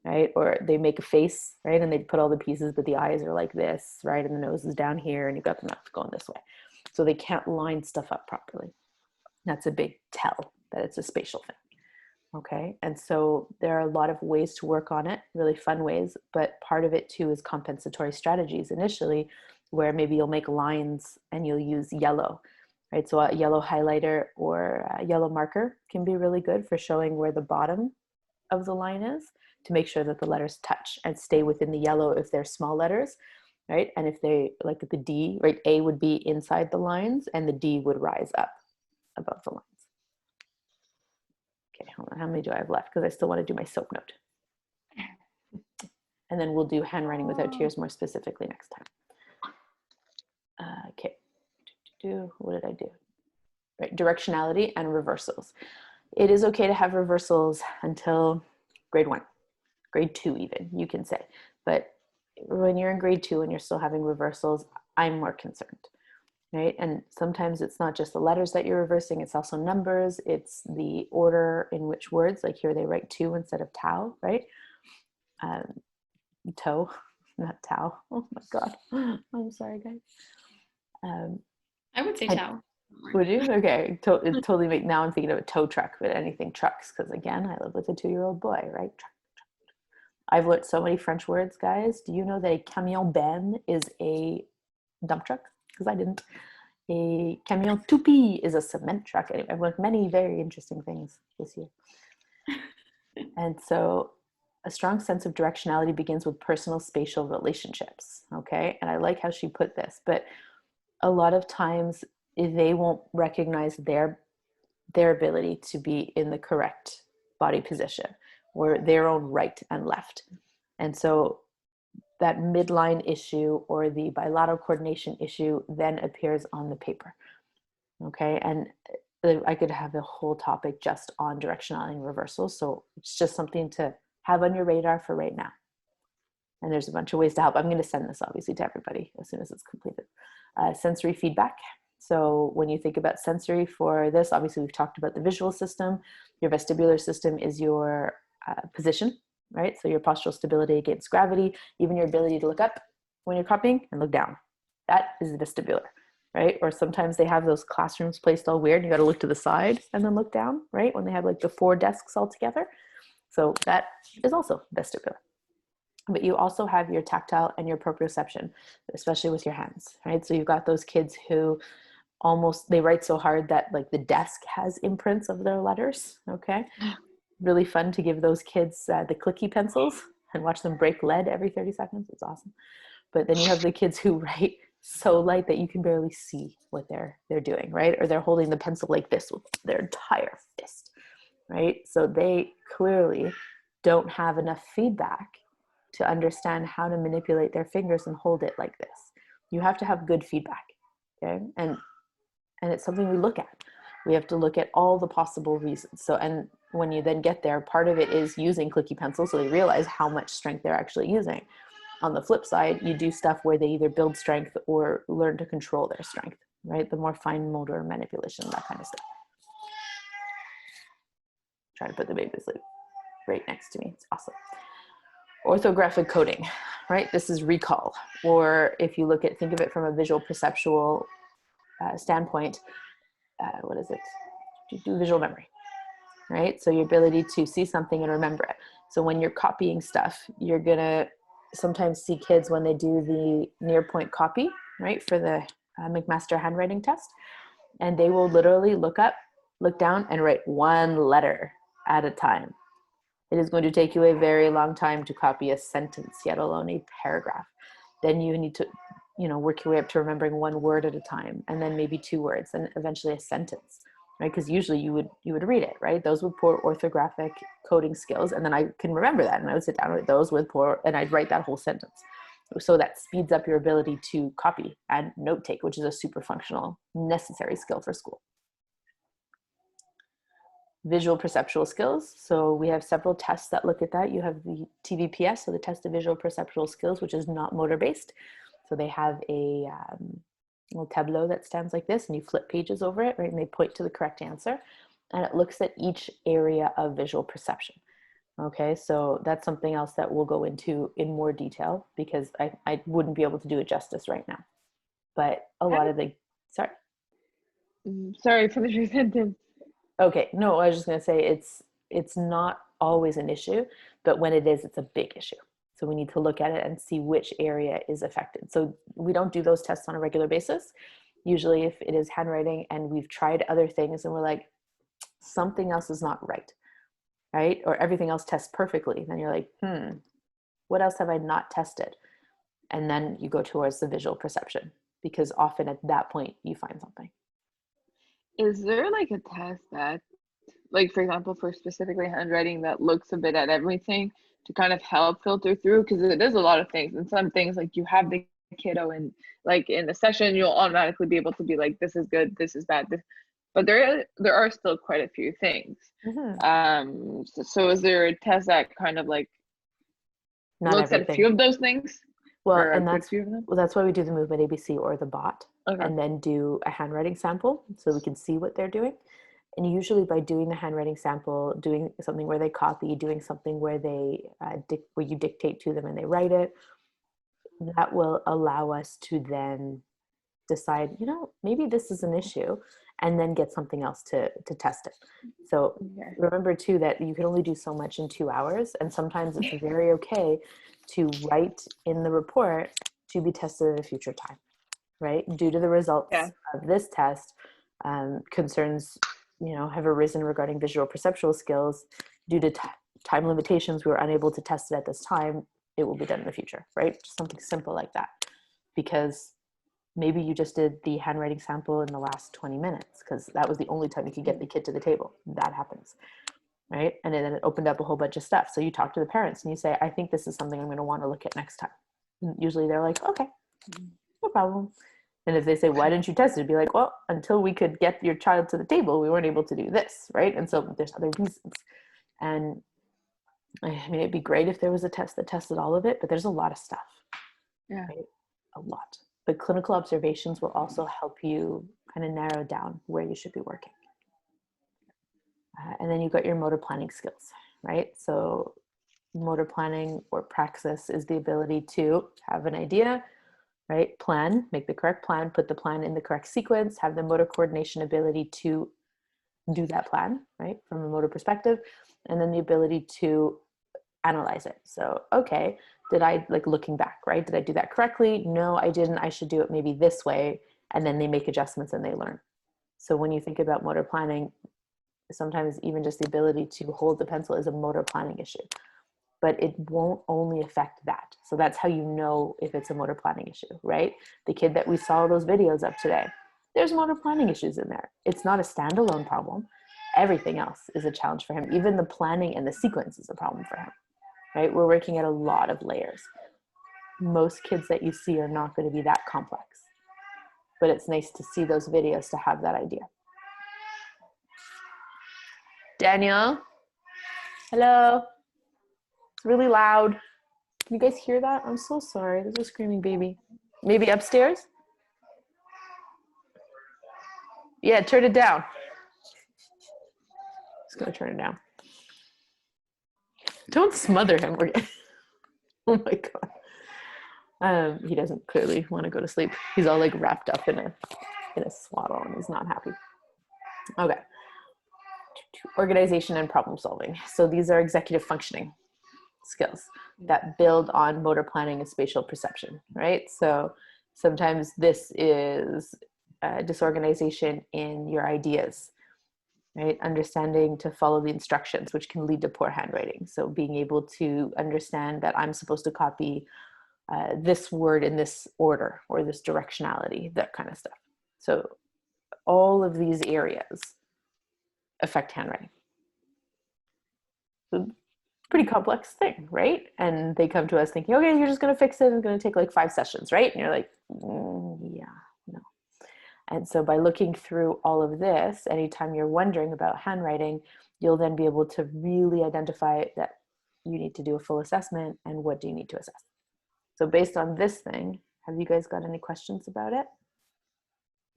Right? Or they make a face, right? And they put all the pieces, but the eyes are like this, right? And the nose is down here and you've got the mouth going this way. So they can't line stuff up properly. That's a big tell that it's a spatial thing. Okay. And so there are a lot of ways to work on it, really fun ways, but part of it too is compensatory strategies initially, where maybe you'll make lines and you'll use yellow, right? So a yellow highlighter or a yellow marker can be really good for showing where the bottom of the line is, to make sure that the letters touch and stay within the yellow if they're small letters, right? And if they, like the D, right, A would be inside the lines and the D would rise up above the lines. Okay, hold on, how many do I have left? Because I still want to do my soap note. And then we'll do handwriting without tears more specifically next time. Okay, what did I do? Right, directionality and reversals. It is okay to have reversals until grade 1. Grade 2 even, you can say. But when you're in grade 2 and you're still having reversals, I'm more concerned, right? And sometimes it's not just the letters that you're reversing, it's also numbers, it's the order in which words, like here they write 2 instead of tau, right? Toe, not tau. Oh my God, I'm sorry guys. I would say tau. Would you? Okay, it totally make, now I'm thinking of a tow truck, but anything trucks, because again, I live with a 2-year-old boy, right? Truck. I've learned so many French words, guys. Do you know that a camion ben is a dump truck? Because I didn't. A camion toupie is a cement truck. I've learned many very interesting things this year. And so a strong sense of directionality begins with personal spatial relationships, okay? And I like how she put this, but a lot of times they won't recognize their ability to be in the correct body position, or their own right and left. And so that midline issue or the bilateral coordination issue then appears on the paper. Okay, and I could have a whole topic just on directionality and reversals. So it's just something to have on your radar for right now. And there's a bunch of ways to help. I'm going to send this obviously to everybody as soon as it's completed. Sensory feedback. So when you think about sensory for this, obviously we've talked about the visual system. Your vestibular system is your position, right? So your postural stability against gravity, even your ability to look up when you're copying and look down. That is the vestibular, right? Or sometimes they have those classrooms placed all weird. You got to look to the side and then look down, right? When they have like the 4 desks all together. So that is also vestibular. But you also have your tactile and your proprioception, especially with your hands, right? So you've got those kids who they write so hard that like the desk has imprints of their letters, okay? Really fun to give those kids the clicky pencils and watch them break lead every 30 seconds. It's awesome. But then you have the kids who write so light that you can barely see what they're doing, right? Or they're holding the pencil like this with their entire fist, right? So they clearly don't have enough feedback to understand how to manipulate their fingers and hold it like this. You have to have good feedback, okay? And it's something we look at. We have to look at all the possible reasons. So, and when you then get there, part of it is using clicky pencils so they realize how much strength they're actually using. On the flip side, you do stuff where they either build strength or learn to control their strength, right? The more fine motor manipulation, that kind of stuff. Trying to put the baby to sleep right next to me. It's awesome. Orthographic coding, right? This is recall. Or if you think of it from a visual perceptual standpoint, what is it? You do visual memory, right? So your ability to see something and remember it. So when you're copying stuff, you're going to sometimes see kids when they do the near point copy, right, for the McMaster handwriting test, and they will literally look up, look down, and write one letter at a time. It is going to take you a very long time to copy a sentence, yet alone a paragraph. Then you need to, work your way up to remembering one word at a time, and then maybe two words, and eventually a sentence, right? Because usually you would read it, right? Those with poor orthographic coding skills, and then I can remember that, and I would sit down with those with poor, and I'd write that whole sentence. So that speeds up your ability to copy and note take, which is a super functional, necessary skill for school. Visual perceptual skills. So we have several tests that look at that. You have the TVPS, so the test of visual perceptual skills, which is not motor based. So they have a little tableau that stands like this, and you flip pages over it, right? And they point to the correct answer, and it looks at each area of visual perception. Okay, so that's something else that we'll go into in more detail, because I wouldn't be able to do it justice right now. But a lot of the, sorry, finish your sentence. Okay, no, I was just going to say it's not always an issue, but when it is, it's a big issue. So we need to look at it and see which area is affected. So we don't do those tests on a regular basis. Usually if it is handwriting and we've tried other things and we're like, something else is not right? Or everything else tests perfectly. Then you're like, what else have I not tested? And then you go towards the visual perception, because often at that point you find something. Is there like a test that, like, for example, for specifically handwriting, that looks a bit at everything to kind of help filter through? Because it is a lot of things, and some things, like, you have the kiddo and like in the session you'll automatically be able to be like, this is good, this is bad, but there are still quite a few things. So is there a test that kind of like not looks everything. at a few of those things? Well, and that's why we do the movement ABC or the bot, and then do a handwriting sample so we can see what they're doing. And usually by doing the handwriting sample, doing something where they copy, doing something where they where you dictate to them and they write it, that will allow us to then decide, maybe this is an issue, and then get something else to test it. So remember too that you can only do so much in 2 hours, and sometimes it's very okay to write in the report to be tested at a future time, right? Due to the results of this test, concerns have arisen regarding visual perceptual skills. Due to time limitations, we were unable to test it at this time. It will be done in the future, right? Just something simple like that, because maybe you just did the handwriting sample in the last 20 minutes because that was the only time you could get the kid to the table. That happens, right? And then it opened up a whole bunch of stuff. So you talk to the parents and you say, I think this is something I'm going to want to look at next time. And usually they're like, okay, no problem. And if they say, why didn't you test it? It'd be like, well, until we could get your child to the table, we weren't able to do this, right? And so there's other reasons. And I mean, it'd be great if there was a test that tested all of it, but there's a lot of stuff. Right? A lot. But clinical observations will also help you kind of narrow down where you should be working. And then you've got your motor planning skills, right? So motor planning or praxis is the ability to have an idea, right? Plan, make the correct plan, put the plan in the correct sequence, have the motor coordination ability to do that plan, right? From a motor perspective, and then the ability to analyze it. So, okay, did I, like, looking back, right? Did I do that correctly? No, I didn't. I should do it maybe this way. And then they make adjustments and they learn. So when you think about motor planning, sometimes even just the ability to hold the pencil is a motor planning issue, but it won't only affect that. So that's how you know if it's a motor planning issue, right? The kid that we saw those videos of today, there's motor planning issues in there. It's not a standalone problem. Everything else is a challenge for him. Even the planning and the sequence is a problem for him, right? We're working at a lot of layers. Most kids that you see are not going to be that complex, but it's nice to see those videos to have that idea. Daniel, hello. It's really loud. Can you guys hear that? I'm so sorry. There's a screaming baby. Maybe upstairs? Yeah, turn it down. Just gonna turn it down. Don't smother him. Oh my God. He doesn't clearly want to go to sleep. He's all like wrapped up in a swaddle and he's not happy. Okay. organization and problem solving. So these are executive functioning skills that build on motor planning and spatial perception, right? So sometimes this is disorganization in your ideas, right? Understanding to follow the instructions, which can lead to poor handwriting. So being able to understand that I'm supposed to copy this word in this order or this directionality, that kind of stuff. So all of these areas affect handwriting. So pretty complex thing, right? And they come to us thinking, okay, you're just going to fix it. It's going to take like 5 sessions, right? And you're like, yeah, no. And so by looking through all of this, anytime you're wondering about handwriting, you'll then be able to really identify that you need to do a full assessment and what do you need to assess. So based on this thing, have you guys got any questions about it?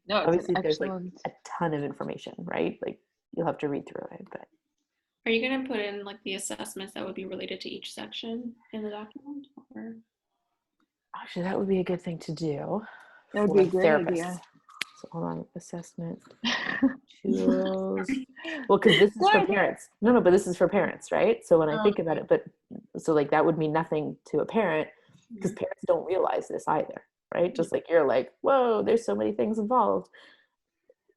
No, obviously there's like a ton of information, right? Like you'll have to read through it, but. Are you going to put in like the assessments that would be related to each section in the document? Or? Actually, that would be a good thing to do. That would be a great idea. So hold on, assessment tools. Well, because this is for parents. No, but this is for parents, right? So when I think about it, but so like that would mean nothing to a parent because parents don't realize this either, right? Just like you're like, whoa, there's so many things involved.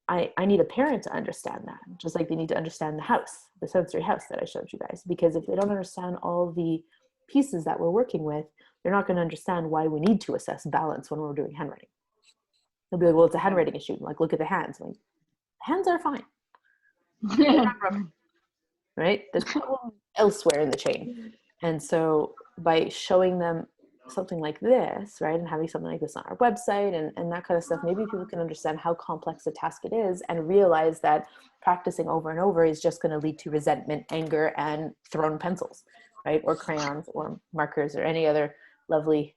I need a parent to understand that, just like they need to understand the house, the sensory house that I showed you guys, because if they don't understand all the pieces that we're working with, they're not going to understand why we need to assess balance when we're doing handwriting. They'll be like, well, it's a handwriting issue. Like, look at the hands. Like, the hands are fine. Right? There's problem elsewhere in the chain. And so by showing them something like this, right, and having something like this on our website and that kind of stuff, maybe people can understand how complex a task it is and realize that practicing over and over is just going to lead to resentment, anger, and thrown pencils, right, or crayons or markers or any other lovely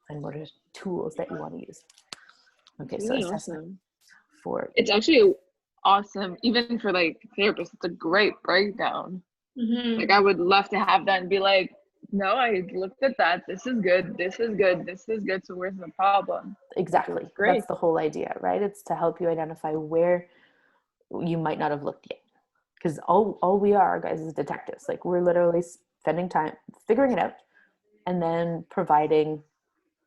fine motor tools that you want to use. Okay, so really awesome. It's actually awesome, even for like therapists. It's a great breakdown. Like I would love to have that and be like, no, I looked at that. This is good. This is good. This is good. So where's the problem? Exactly. Great. That's the whole idea, right? It's to help you identify where you might not have looked yet. Because all we are, guys, is detectives. Like we're literally spending time figuring it out and then providing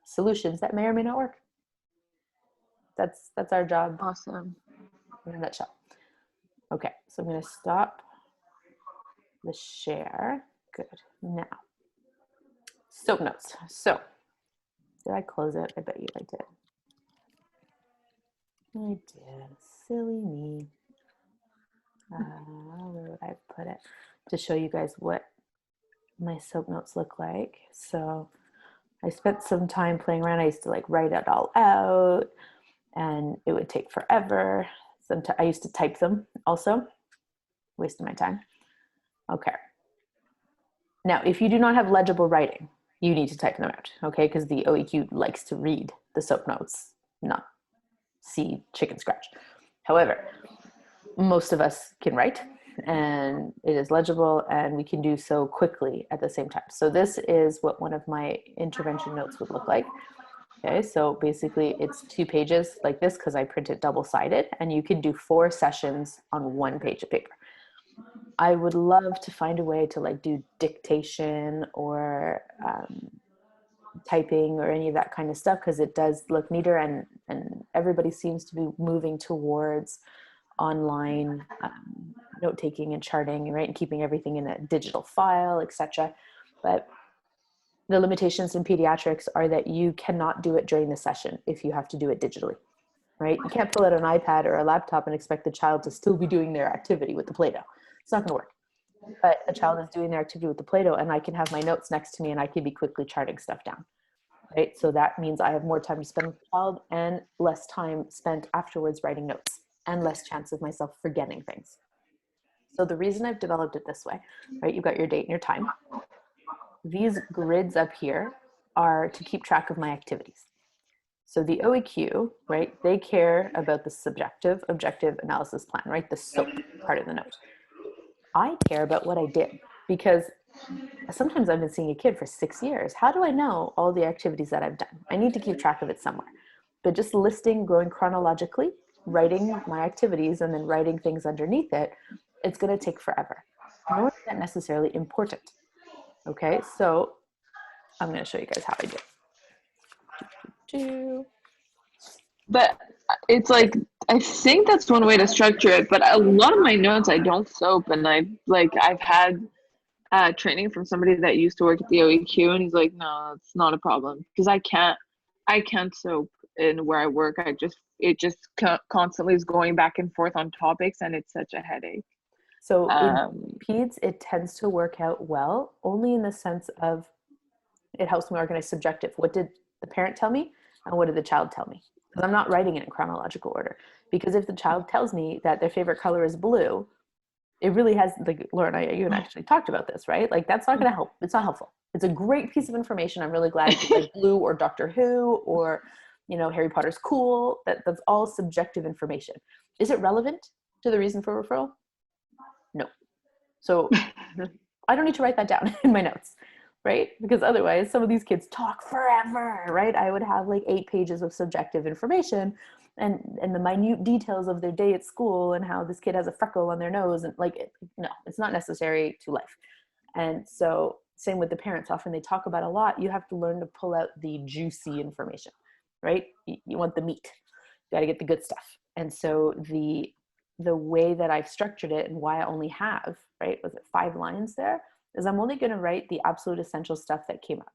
solutions that may or may not work. That's our job. Awesome. In a nutshell. Okay, so I'm going to stop the share. Good. Now, soap notes. So, did I close it? I bet you I did. I did. Silly me. Where would I put it? To show you guys what my soap notes look like. So, I spent some time playing around. I used to like write it all out, and it would take forever. Sometimes I used to type them also, wasting my time. Okay. Now, if you do not have legible writing, you need to type them out, okay? Because the OEQ likes to read the soap notes, not see chicken scratch. However, most of us can write, and it is legible, and we can do so quickly at the same time. So this is what one of my intervention notes would look like. Okay, so basically it's 2 pages like this because I print it double-sided, and you can do 4 sessions on 1 page of paper. I would love to find a way to like do dictation or typing or any of that kind of stuff because it does look neater, and everybody seems to be moving towards online note-taking and charting, right, and keeping everything in a digital file, etc. But the limitations in pediatrics are that you cannot do it during the session if you have to do it digitally, right? You can't pull out an iPad or a laptop and expect the child to still be doing their activity with the Play-Doh. It's not gonna work. But a child is doing their activity with the Play-Doh and I can have my notes next to me and I can be quickly charting stuff down, right? So that means I have more time to spend with the child and less time spent afterwards writing notes and less chance of myself forgetting things. So the reason I've developed it this way, right? You've got your date and your time. These grids up here are to keep track of my activities. So the OEQ, right, they care about the subjective, objective analysis plan, right, the SOAP part of the note. I care about what I did because sometimes I've been seeing a kid for 6 years. How do I know all the activities that I've done? I need to keep track of it somewhere. But just listing, going chronologically, writing my activities and then writing things underneath it it's going to take forever. Nor is that necessarily important. Okay, so I'm going to show you guys how I do it. But it's like, I think that's one way to structure it, but a lot of my notes I don't soap, and I've had training from somebody that used to work at the OEQ, and he's like, no, it's not a problem, because I can't soap in where I work. It just constantly is going back and forth on topics, and it's such a headache. So in peds, it tends to work out well, only in the sense of it helps me organize subjective. What did the parent tell me, and what did the child tell me? Because I'm not writing it in chronological order. Because if the child tells me that their favorite color is blue, it really has, like Lauren, you and I actually talked about this, right? Like that's not going to help. It's not helpful. It's a great piece of information. I'm really glad it's like blue or Doctor Who or, you know, Harry Potter's cool. That's all subjective information. Is it relevant to the reason for referral? No. So I don't need to write that down in my notes, right? Because otherwise some of these kids talk forever, right? I would have like 8 pages of subjective information and the minute details of their day at school and how this kid has a freckle on their nose, and like, no, it's not necessary to life. And so same with the parents, often they talk about a lot. You have to learn to pull out the juicy information, right? You want the meat, you got to get the good stuff. And so the way that I've structured it and why I only have, right, was it 5 lines there, is I'm only going to write the absolute essential stuff that came up.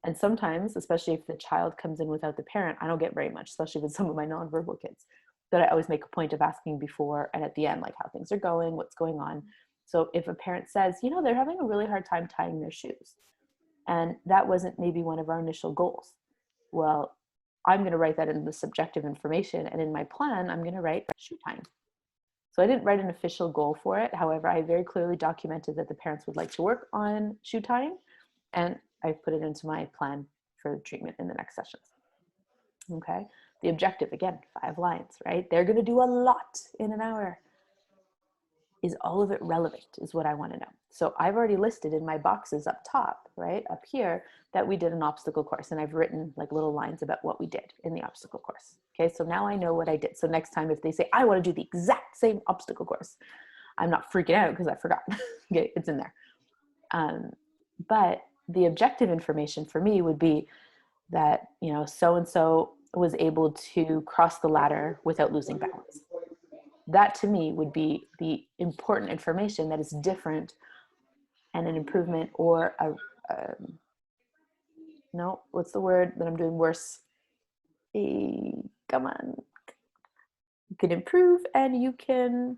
And sometimes, especially if the child comes in without the parent, I don't get very much, especially with some of my nonverbal kids, that I always make a point of asking before and at the end, like how things are going, what's going on. So if a parent says, you know, they're having a really hard time tying their shoes, and that wasn't maybe one of our initial goals, well, I'm going to write that in the subjective information, and in my plan, I'm going to write shoe tying. So I didn't write an official goal for it. However, I very clearly documented that the parents would like to work on shoe tying, and I put it into my plan for treatment in the next sessions. Okay. The objective, again, 5 lines, right? They're going to do a lot in an hour. Is all of it relevant is what I want to know. So I've already listed in my boxes up top, right, up here, that we did an obstacle course, and I've written like little lines about what we did in the obstacle course. Okay, so now I know what I did. So next time if they say, I want to do the exact same obstacle course, I'm not freaking out because I forgot. Okay, it's in there. But the objective information for me would be that, you know, so-and-so was able to cross the ladder without losing balance. That to me would be the important information that is different and an improvement, or no, what's the word that I'm doing worse? Come on. You can improve and you can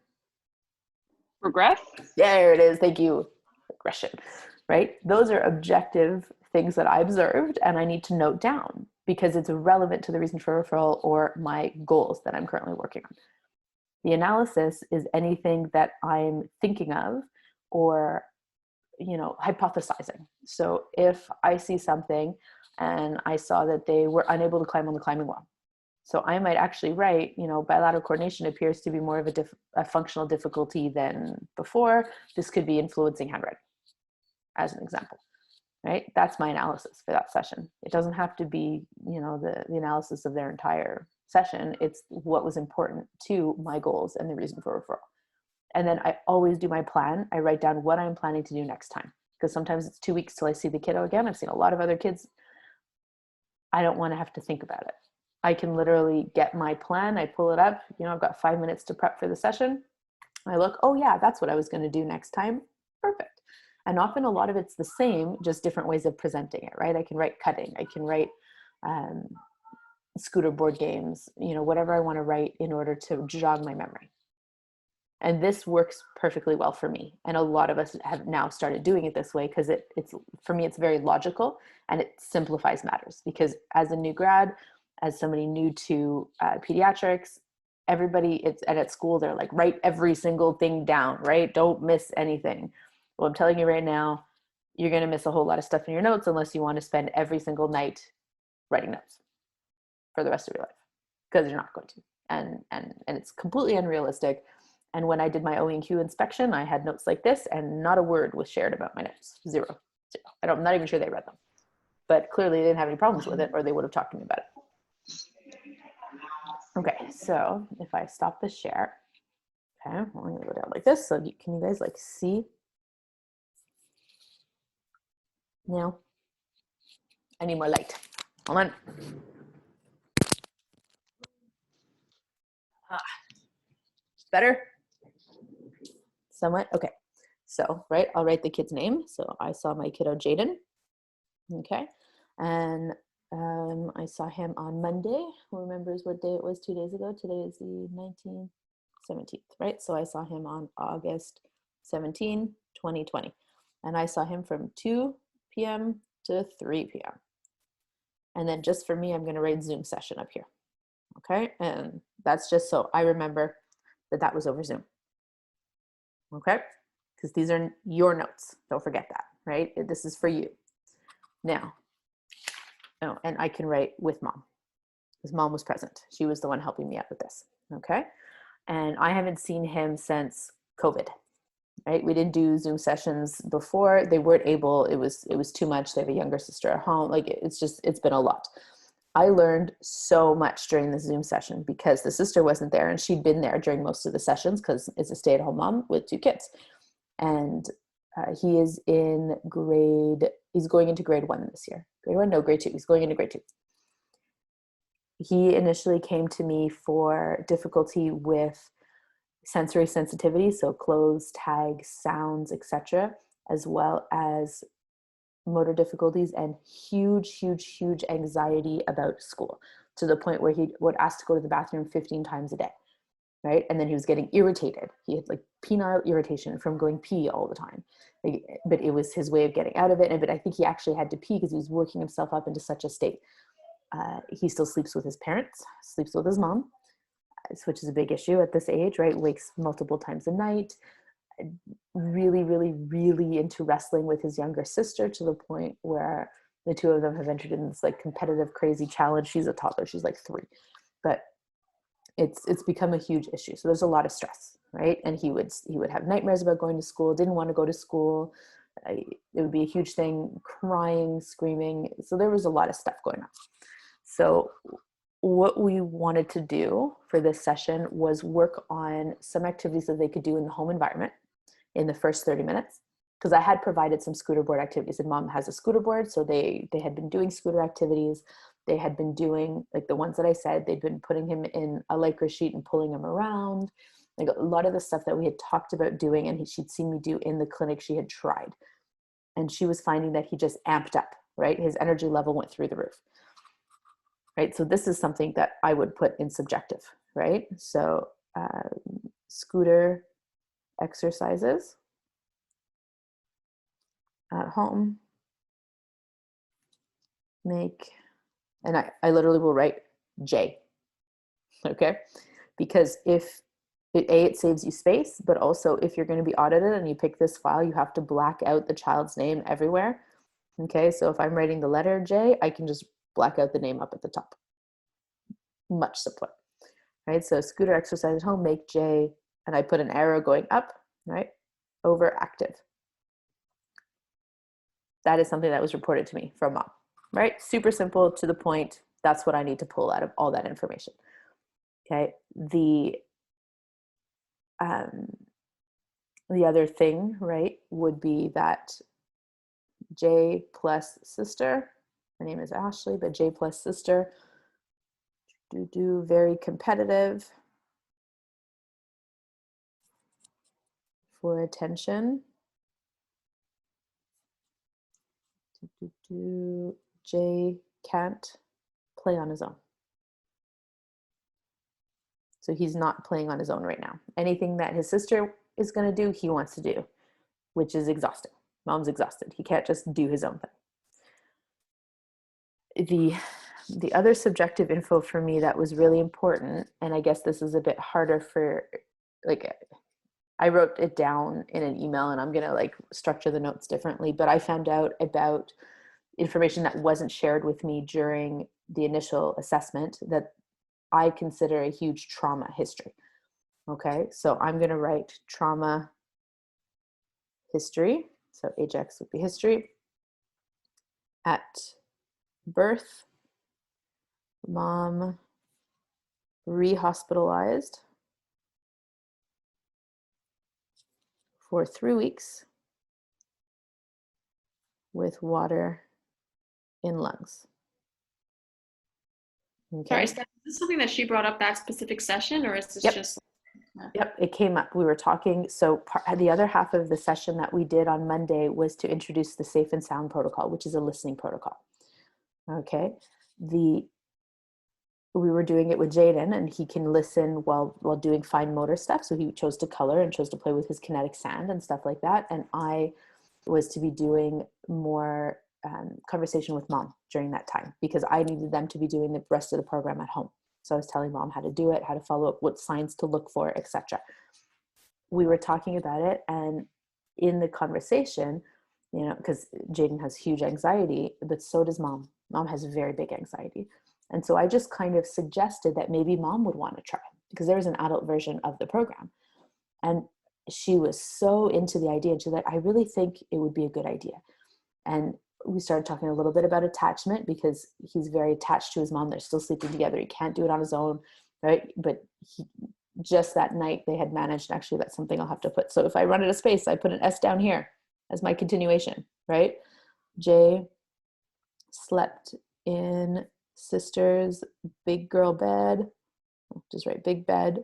progress. There it is. Thank you. Regression, right? Those are objective things that I observed and I need to note down because it's relevant to the reason for referral or my goals that I'm currently working on. The analysis is anything that I'm thinking of or, you know, hypothesizing. So if I see something and I saw that they were unable to climb on the climbing wall, so I might actually write, you know, bilateral coordination appears to be more of a functional difficulty than before. This could be influencing handwriting, as an example, right? That's my analysis for that session. It doesn't have to be, you know, the analysis of their entire session. It's what was important to my goals and the reason for referral. And then I always do my plan. I write down what I'm planning to do next time, because sometimes it's 2 weeks till I see the kiddo again. I've seen a lot of other kids. I don't want to have to think about it. I can literally get my plan. I pull it up. You know, I've got 5 minutes to prep for the session. I look, oh yeah, that's what I was going to do next time. Perfect. And often a lot of it's the same, just different ways of presenting it, right? I can write cutting. I can write scooter board games, you know, whatever I want to write in order to jog my memory. And this works perfectly well for me. And a lot of us have now started doing it this way because it's, for me, it's very logical and it simplifies matters. Because as a new grad, as somebody new to pediatrics, everybody at school, they're like, write every single thing down, right? Don't miss anything. Well, I'm telling you right now, you're going to miss a whole lot of stuff in your notes unless you want to spend every single night writing notes for the rest of your life, because you're not going to. And it's completely unrealistic. And when I did my OEQ inspection, I had notes like this and not a word was shared about my notes. Zero. I'm not even sure they read them. But clearly they didn't have any problems with it or they would have talked to me about it. Okay, so if I stop the share, Okay, well, I'm gonna go down like this. So can you guys like see? Now, I need more light. Hold on. Better? Somewhat? Okay. So, right, I'll write the kid's name. So I saw my kiddo Jaden. Okay. And I saw him on Monday. Who remembers what day it was 2 days ago? Today is the 19th, 17th, right? So I saw him on August 17, 2020. And I saw him from 2 p.m. to 3 p.m. And then just for me, I'm going to write Zoom session up here. Okay. And that's just so I remember that that was over Zoom. Okay. Because these are your notes. Don't forget that, right? This is for you. Now, oh, and I can write with mom because mom was present. She was the one helping me out with this. Okay. And I haven't seen him since COVID, right? We didn't do Zoom sessions before. They weren't able, it was too much. They have a younger sister at home. Like it's been a lot. I learned so much during the Zoom session because the sister wasn't there and she'd been there during most of the sessions because it's a stay-at-home mom with 2 kids. And he is he's going into grade 1 this year. Grade 1? No, grade 2. He's going into grade 2. He initially came to me for difficulty with sensory sensitivity, so clothes, tags, sounds, etc., as well as motor difficulties and huge anxiety about school, to the point where he would ask to go to the bathroom 15 times a day, right? And then he was getting irritated. He had like penile irritation from going pee all the time, but it was his way of getting out of it. But I think he actually had to pee because he was working himself up into such a state. He still sleeps with his parents, sleeps with his mom, which is a big issue at this age, right? Wakes multiple times a night, really into wrestling with his younger sister, to the point where the two of them have entered in this like competitive, crazy challenge. She's a toddler, she's like 3, but it's become a huge issue. So there's a lot of stress, right? And he would have nightmares about going to school, didn't want to go to school. It would be a huge thing, crying, screaming. So there was a lot of stuff going on. So what we wanted to do for this session was work on some activities that they could do in the home environment in the first 30 minutes. Because I had provided some scooter board activities, and mom has a scooter board. So they had been doing scooter activities. They had been doing like the ones that I said. They'd been putting him in a Lycra sheet and pulling him around. Like a lot of the stuff that we had talked about doing and she'd seen me do in the clinic, she had tried. And she was finding that he just amped up, right? His energy level went through the roof. Right? So this is something that I would put in subjective, right? So scooter exercises at home, and I literally will write J, okay? Because it saves you space, but also if you're going to be audited and you pick this file, you have to black out the child's name everywhere, okay? So if I'm writing the letter J, I can just black out the name up at the top. Much simpler, right? So scooter exercise at home, make J, and I put an arrow going up, right? Over active. That is something that was reported to me from mom, right? Super simple, to the point. That's what I need to pull out of all that information. Okay. The other thing, right, would be that J plus sister, her name is Ashley, but J plus sister, do very competitive for attention. Jay can't play on his own. So he's not playing on his own right now. Anything that his sister is going to do, he wants to do, which is exhausting. Mom's exhausted. He can't just do his own thing. The other subjective info for me that was really important, and I guess this is a bit harder for, like, I wrote it down in an email and I'm going to like structure the notes differently, but I found out about information that wasn't shared with me during the initial assessment that I consider a huge trauma history. Okay, so I'm going to write trauma history. So HX would be history. At birth, mom re-hospitalized for 3 weeks with water in lungs. Okay. Sorry, Steph, is this something that she brought up that specific session, or is this just? Yep, it came up. We were talking. So the other half of the session that we did on Monday was to introduce the Safe and Sound protocol, which is a listening protocol. Okay. We were doing it with Jaden, and he can listen while doing fine motor stuff. So he chose to color and chose to play with his kinetic sand and stuff like that. And I was to be doing more conversation with mom during that time, because I needed them to be doing the rest of the program at home. So I was telling mom how to do it, how to follow up, what signs to look for, etc. We were talking about it, and in the conversation, you know, because Jaden has huge anxiety, but so does mom. Mom has very big anxiety. And so I just kind of suggested that maybe mom would want to try, because there was an adult version of the program. And she was so into the idea. And she's like, I really think it would be a good idea. And we started talking a little bit about attachment, because he's very attached to his mom. They're still sleeping together. He can't do it on his own, right? But just that night they had managed, actually that's something I'll have to put. So if I run out of space, I put an S down here as my continuation, right? Jay slept in sister's big girl bed, just right, big bed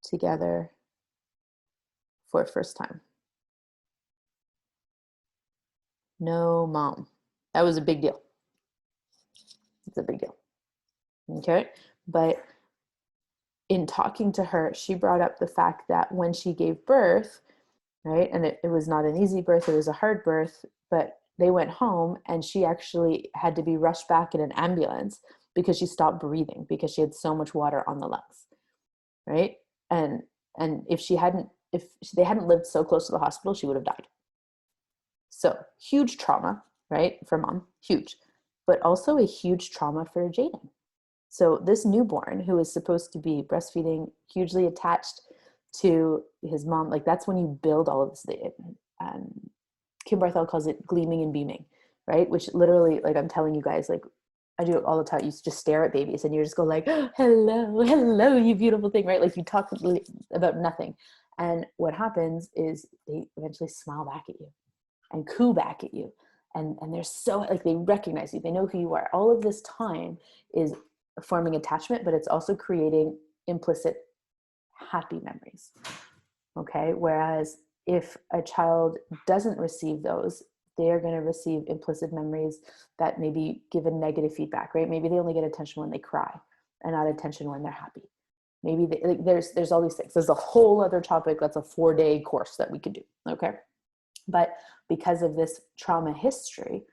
together for first time. No mom. That was a big deal. It's a big deal. Okay. But in talking to her, she brought up the fact that when she gave birth, right, and it was not an easy birth, it was a hard birth, but they went home and she actually had to be rushed back in an ambulance because she stopped breathing because she had so much water on the lungs, right? And if they hadn't lived so close to the hospital, she would have died. So huge trauma, right, for mom, huge, but also a huge trauma for Jaden. So this newborn who is supposed to be breastfeeding, hugely attached to his mom, like that's when you build all of this. Kim Barthel calls it gleaming and beaming, right? Which literally, like I'm telling you guys, like I do it all the time. You just stare at babies and you just go like, oh, hello, you beautiful thing, right? Like you talk about nothing. And what happens is they eventually smile back at you and coo back at you. And they're so, like, they recognize you. They know who you are. All of this time is forming attachment, but it's also creating implicit happy memories. Okay. Whereas if a child doesn't receive those, they're going to receive implicit memories that maybe give a negative feedback, right? Maybe they only get attention when they cry and not attention when they're happy. Maybe like there's all these things. There's a whole other topic that's a 4-day course that we could do. Okay. But because of this trauma history,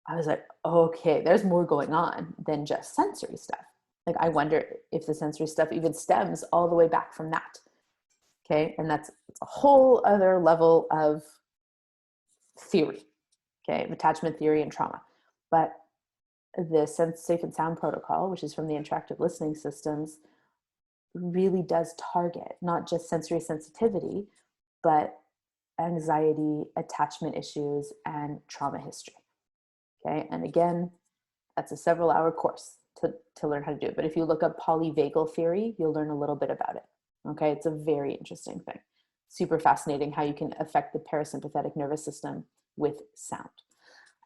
I was like, okay, there's more going on than just sensory stuff. Like, I wonder if the sensory stuff even stems all the way back from that. Okay. And it's a whole other level of theory, okay, of attachment theory and trauma. But the Safe and Sound protocol, which is from the interactive listening systems, really does target not just sensory sensitivity, but anxiety, attachment issues, and trauma history. Okay. And again, that's a several-hour course to learn how to do it. But if you look up polyvagal theory, you'll learn a little bit about it. Okay. It's a very interesting thing. Super fascinating how you can affect the parasympathetic nervous system with sound.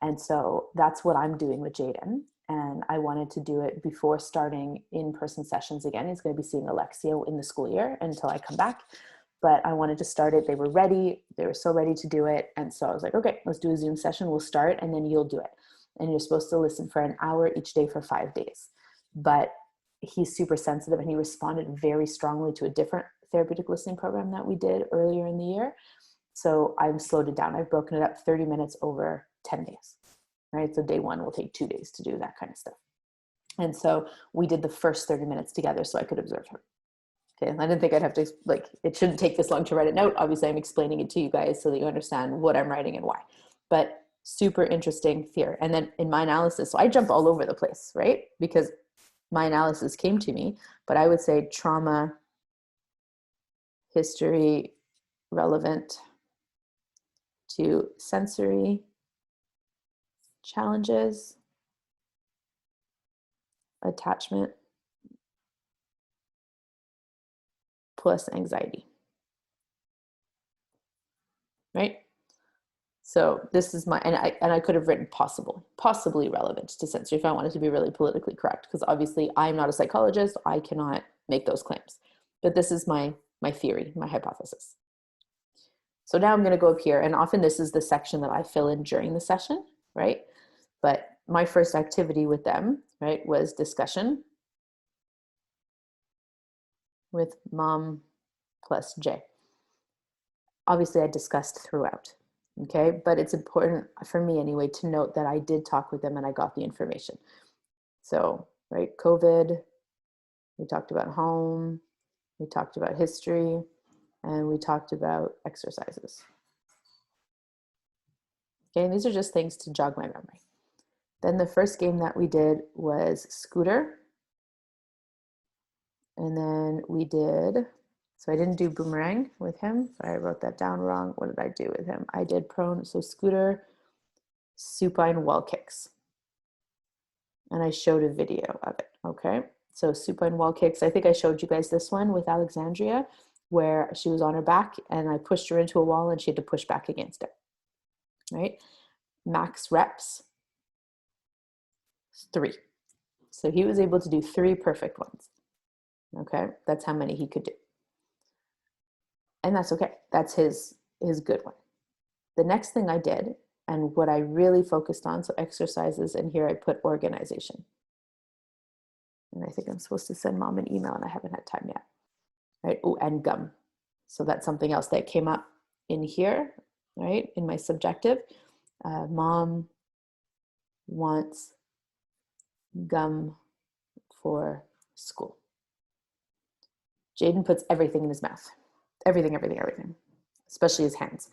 And so that's what I'm doing with Jaden. And I wanted to do it before starting in-person sessions again. He's going to be seeing Alexia in the school year until I come back. But I wanted to start it. They were ready. They were so ready to do it. And so I was like, okay, let's do a Zoom session. We'll start and then you'll do it. And you're supposed to listen for an hour each day for 5 days. But he's super sensitive and he responded very strongly to a different therapeutic listening program that we did earlier in the year. So I've slowed it down. I've broken it up 30 minutes over 10 days, right? So day one will take 2 days to do that kind of stuff. And so we did the first 30 minutes together so I could observe her. Okay. I didn't think I'd have to, like, it shouldn't take this long to write a note. Obviously I'm explaining it to you guys so that you understand what I'm writing and why, but super interesting theory. And then in my analysis, so I jump all over the place, right? Because my analysis came to me, but I would say trauma, history, relevant to sensory challenges, attachment, plus anxiety. right? So this is my, and I could have written possibly relevant to sensory if I wanted to be really politically correct, because obviously I'm not a psychologist. I cannot make those claims, but this is my theory, my hypothesis. So now I'm going to go up here, and often this is the section that I fill in during the session, right? But my first activity with them, right, was discussion with mom plus J. Obviously I discussed throughout, okay? But it's important for me anyway to note that I did talk with them and I got the information. So, right, COVID, we talked about home, we talked about history, and we talked about exercises. Okay, and these are just things to jog my memory. Then the first game that we did was Scooter. And then we did, so I didn't do Boomerang with him. Sorry, I wrote that down wrong. What did I do with him? I did prone, so Scooter, supine wall kicks. And I showed a video of it, okay? So supine wall kicks, I think I showed you guys this one with Alexandria, where she was on her back and I pushed her into a wall and she had to push back against it, right? Max reps, 3. So he was able to do 3 perfect ones. Okay, that's how many he could do. And that's okay. That's his good one. The next thing I did, and what I really focused on, so exercises, and here I put organization. And I think I'm supposed to send mom an email and I haven't had time yet. Right? Oh, and gum. So that's something else that came up in here, right? In my subjective. Mom wants gum for school. Jaden puts everything in his mouth. Everything, especially his hands.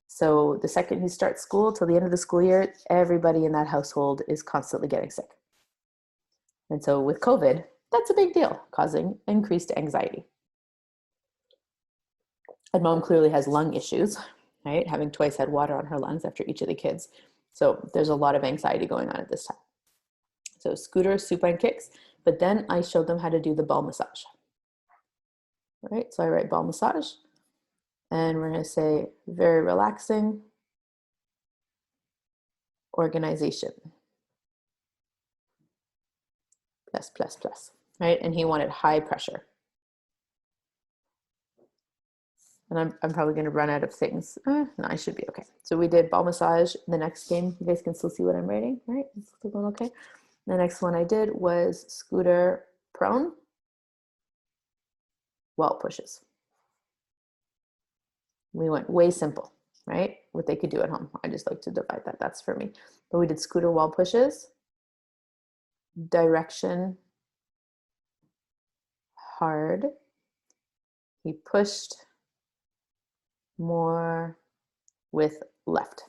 So the second he starts school till the end of the school year, everybody in that household is constantly getting sick. And so with COVID, that's a big deal, causing increased anxiety. And mom clearly has lung issues, right? Having twice had water on her lungs after each of the kids. So there's a lot of anxiety going on at this time. So Scooter, supine kicks, but then I showed them how to do the ball massage. Right, so I write ball massage, and we're going to say very relaxing, organization, plus, right? And he wanted high pressure. And I'm probably going to run out of things. No, I should be okay. So we did ball massage. The next game, you guys can still see what I'm writing, right? It's still going okay. The next one I did was Scooter prone, wall pushes. We went way simple, right? What they could do at home. I just like to divide that. That's for me. But we did Scooter wall pushes, direction, hard. He pushed more with left.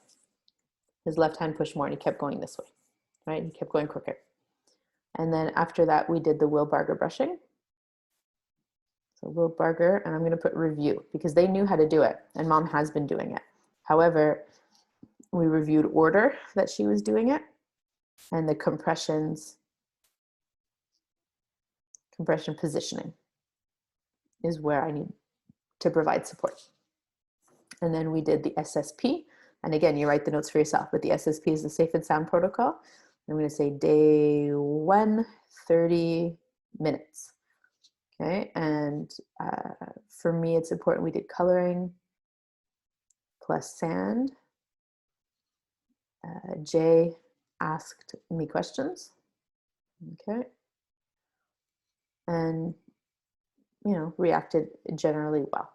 His left hand pushed more and he kept going this way, right? He kept going quicker. And then after that, we did the Will Barger brushing. So Will Barger, and I'm going to put review because they knew how to do it and mom has been doing it. However, we reviewed order that she was doing it and the compression positioning is where I need to provide support. And then we did the SSP. And again, you write the notes for yourself, but the SSP is the Safe and Sound Protocol. I'm going to say day 1, 30 minutes. Okay, and for me, it's important we did coloring plus sand. Jay asked me questions. Okay, and reacted generally well.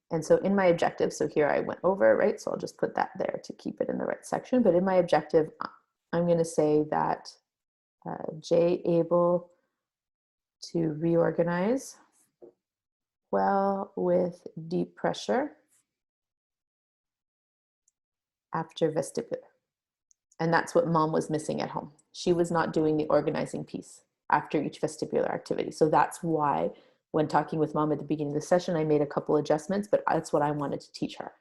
And so in my objective, so here I went over, right? So I'll just put that there to keep it in the right section. But in my objective, I'm going to say that Jay able to reorganize well with deep pressure after vestibular. And that's what mom was missing at home. She was not doing the organizing piece after each vestibular activity. So that's why when talking with mom at the beginning of the session, I made a couple adjustments, but that's what I wanted to teach her,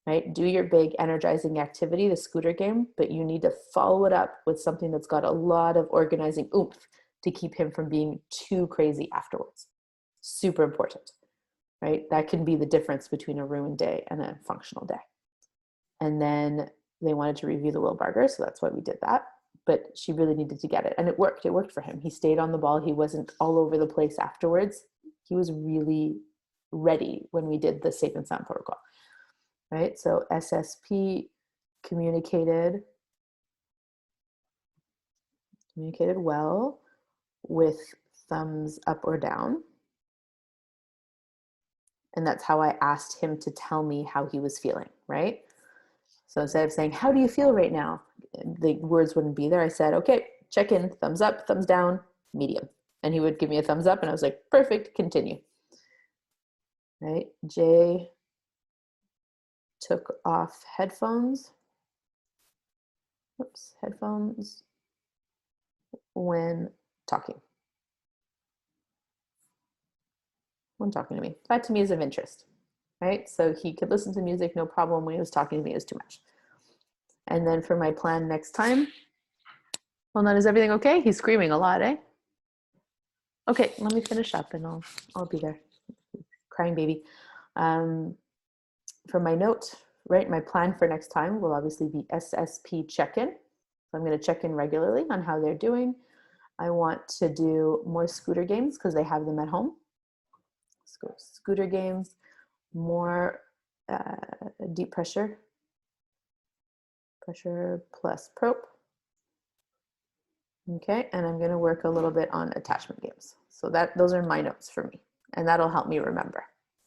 right? Do your big energizing activity, the Scooter game, but you need to follow it up with something that's got a lot of organizing oomph to keep him from being too crazy afterwards. Super important. right? That can be the difference between a ruined day and a functional day. And then they wanted to review the Wilbarger, so that's why we did that. But she really needed to get it, and it worked. It worked for him. He stayed on the ball. He wasn't all over the place afterwards. He was really ready when we did the safe and sound protocol, right? So SSP communicated well with thumbs up or down. And that's how I asked him to tell me how he was feeling, right? So instead of saying, how do you feel right now? The words wouldn't be there. I said, okay, check in, thumbs up, thumbs down, medium. And he would give me a thumbs up and I was like, perfect, continue. Right? Jay took off headphones. Oops, headphones when talking. When talking to me. That to me is of interest, right? So he could listen to music, no problem. When he was talking to me, it was too much. And then for my plan next time, well, then is everything okay? He's screaming a lot, eh? Okay, let me finish up and I'll be there. Crying baby. For my note, right, my plan for next time will obviously be SSP check-in. So I'm going to check in regularly on how they're doing. I want to do more scooter games because they have them at home. Scooter games, more deep pressure plus probe. Okay, and I'm going to work a little bit on attachment games. So those are my notes for me, and that'll help me remember,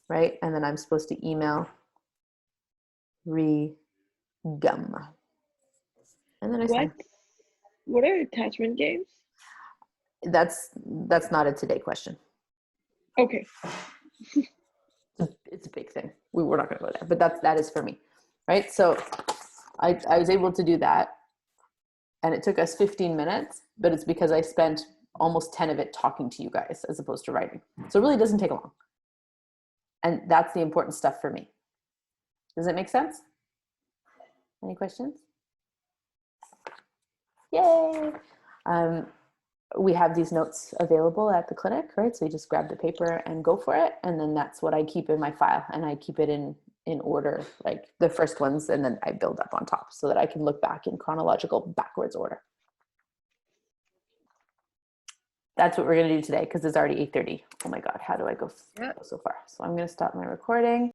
right? And then I'm supposed to email Regum. And then what are attachment games? That's not a today question. Okay. It's a big thing. We're not going to go there, but that is for me, right? So I was able to do that, and it took us 15 minutes, but it's because I spent almost 10 of it talking to you guys as opposed to writing. So it really doesn't take long. And that's the important stuff for me. Does it make sense? Any questions? Yay! We have these notes available at the clinic, right? So you just grab the paper and go for it. And then that's what I keep in my file. And I keep it in order, like the first ones, and then I build up on top so that I can look back in chronological backwards order. That's what we're going to do today because it's already 8:30. Oh my God, how do I go so far? So I'm going to stop my recording.